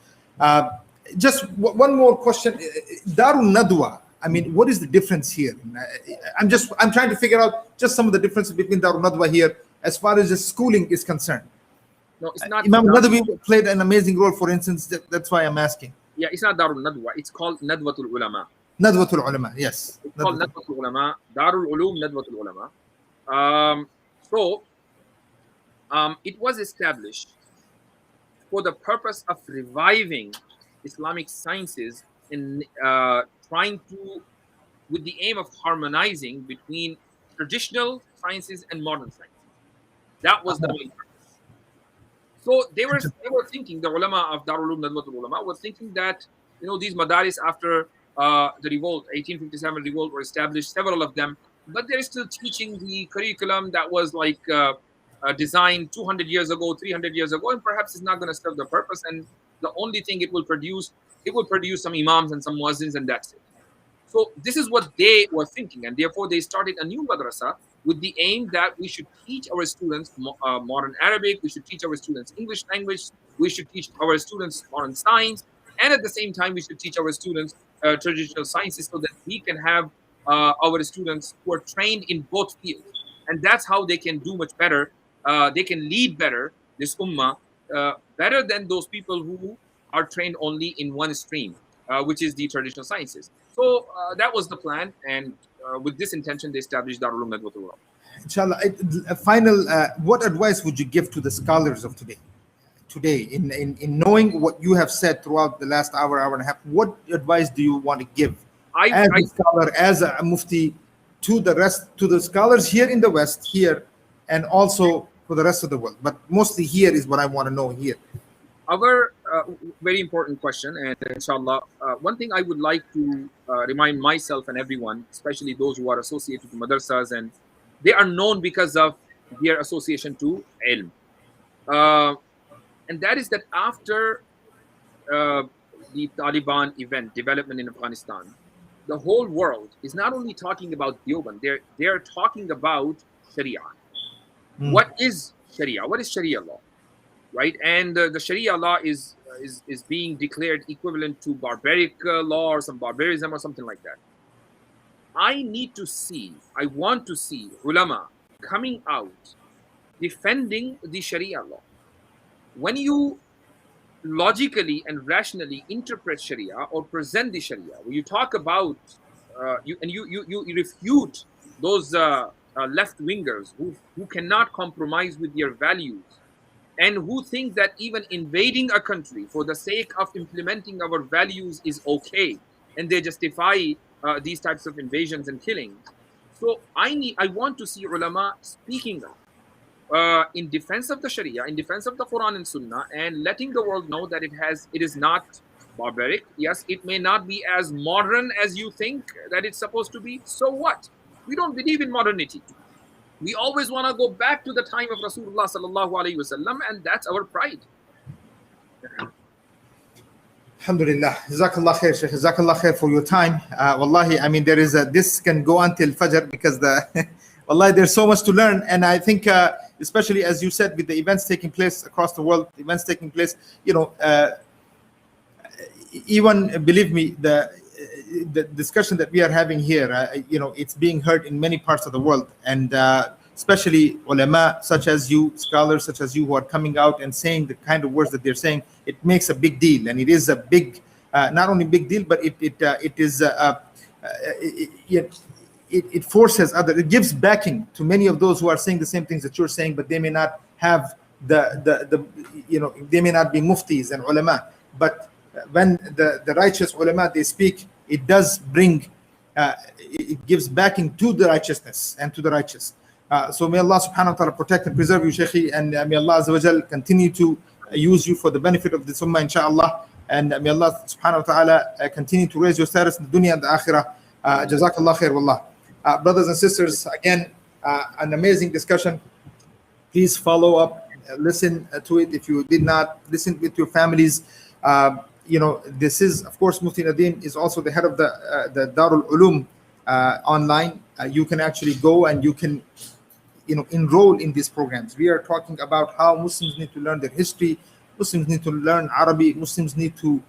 Just one more question. Darul Nadwa. I mean, what is the difference here? I'm trying to figure out just some of the differences between Darul Nadwa here as far as the schooling is concerned. No, it's not. Imam Nadawi played an amazing role, for instance. That's why I'm asking. Yeah, it's not Darul Nadwa. It's called Nadwatul Ulama. Nadwatul Ulama, yes. It's called Nadwatul Ulama. Darul Uloom, Nadwatul Ulama. It was established for the purpose of reviving Islamic sciences in trying to, with the aim of harmonizing between traditional sciences and modern sciences. That was the main purpose. So they were thinking, the ulama of Darul Uloom, Nadwatul Ulama, were thinking that, you know, these madaris after the revolt, 1857 revolt, were established, several of them, but they're still teaching the curriculum that was like designed 200 years ago, 300 years ago, and perhaps it's not going to serve the purpose. And the only thing it will produce some imams and some muezzins, and that's it. So this is what they were thinking, and therefore they started a new madrasa with the aim that we should teach our students modern Arabic, we should teach our students English language, we should teach our students modern science, and at the same time we should teach our students traditional sciences, so that we can have our students who are trained in both fields. And that's how they can do much better. They can lead better this ummah, better than those people who are trained only in one stream, which is the traditional sciences. So that was the plan, and with this intention, they established Darul Uloom Nadwatul Ulama. Inshallah, final, what advice would you give to the scholars of today? Today, in knowing what you have said throughout the last hour and a half, what advice do you want to give as a scholar, as a mufti, to the scholars here in the West, here, and also for the rest of the world? But mostly here is what I want to know here. Our very important question, and inshallah, one thing I would like to remind myself and everyone, especially those who are associated to madrasas, and they are known because of their association to ilm. And that is that after the Taliban event, development in Afghanistan, the whole world is not only talking about Deoband, they're talking about Sharia. What is Sharia? What is Sharia law? Right? And the Sharia law is being declared equivalent to barbaric law or some barbarism or something like that. I want to see ulama coming out defending the Sharia law. When you logically and rationally interpret Sharia or present the Sharia, when you talk about you refute those left wingers who cannot compromise with their values, and who think that even invading a country for the sake of implementing our values is okay, and they justify these types of invasions and killings. So I want to see ulama speaking up in defense of the Sharia, in defense of the Quran and Sunnah, and letting the world know that it is not barbaric. Yes, it may not be as modern as you think that it's supposed to be. So what? We don't believe in modernity. We always want to go back to the time of Rasulullah sallallahu alaihi wasallam, and that's our pride. Alhamdulillah. Jazakallah khair, Shaykh. Jazakallah khair for your time. Wallahi, I mean, this can go until Fajr, because wallahi, there's so much to learn. And I think, especially as you said, with the events taking place across the world, even believe me, the discussion that we are having here, it's being heard in many parts of the world, and especially ulama such as you, scholars such as you, who are coming out and saying the kind of words that they're saying. It makes a big deal, and it is a big, not only big deal, but it forces other. It gives backing to many of those who are saying the same things that you're saying, but they may not have they may not be muftis and ulama. But when the righteous ulama, they speak, it does bring, it gives backing to the righteousness and to the righteous. So may Allah subhanahu wa ta'ala protect and preserve you, Shaykhi, and may Allah azza wa jal continue to use you for the benefit of this ummah, inshallah. And may Allah subhanahu wa ta'ala continue to raise your status in the dunya and the akhirah. Jazakallah khair wallah. Brothers and sisters, again, an amazing discussion. Please follow up, listen to it. If you did not, listen with your families. This is, of course, Mufti Nadeem is also the head of the Darul Uloom online. You can actually go and you can enroll in these programs. We are talking about how Muslims need to learn their history, Muslims need to learn Arabic, Muslims need to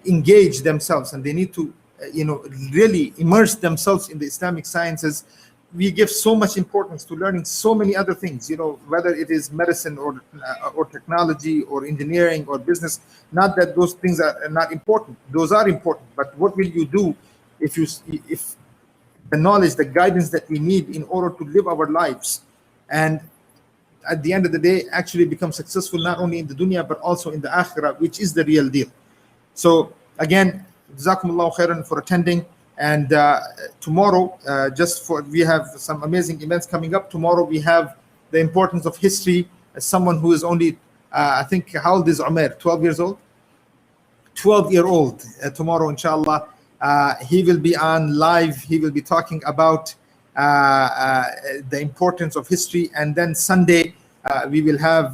engage themselves, and they need to really immerse themselves in the Islamic sciences. We give so much importance to learning so many other things, whether it is medicine or technology or engineering or business. Not that those things are not important; those are important. But what will you do if the knowledge, the guidance that we need in order to live our lives, and at the end of the day, actually become successful not only in the dunya but also in the akhirah, which is the real deal. So again, Jazakumullahu khairan for attending. And tomorrow, we have some amazing events coming up. Tomorrow we have the importance of history. As someone who is only, I think, how old is Umair? 12 years old? 12-year-old. Tomorrow, inshallah, he will be on live. He will be talking about the importance of history. And then Sunday, we will have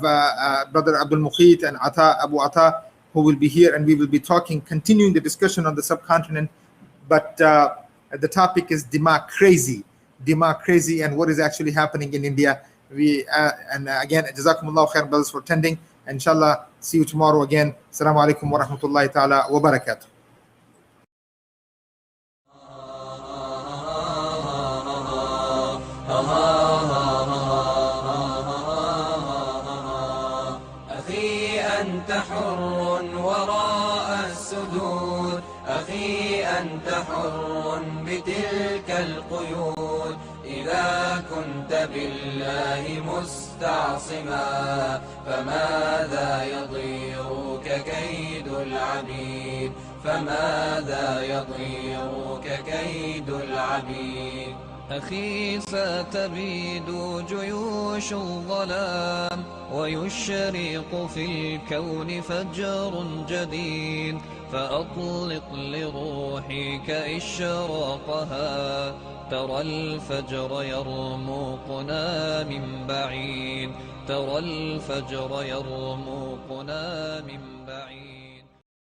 Brother Abdul Mukhit and Abu Ata, who will be here, and we will be continuing the discussion on the subcontinent. But the topic is democracy, and what is actually happening in India. And again, Jazakumullahu khair, brothers, for attending. Inshallah, see you tomorrow again. Assalamu alaikum wa rahmatullahi ta'ala wa barakatuh. أخي أنت حر وراء السدود، أخي أنت حر بتلك القيود. إذا كنت بالله مستعصما فماذا يضيرك كيد العبيد، فماذا يضيرك كيد العبيد. أخي ستبيد جيوش الظلام ويشرق في الكون فجر جديد، فأطلق لروحك إشراقها. ترى الفجر يرمقنا من بعيد، ترى الفجر يرمقنا من بعيد.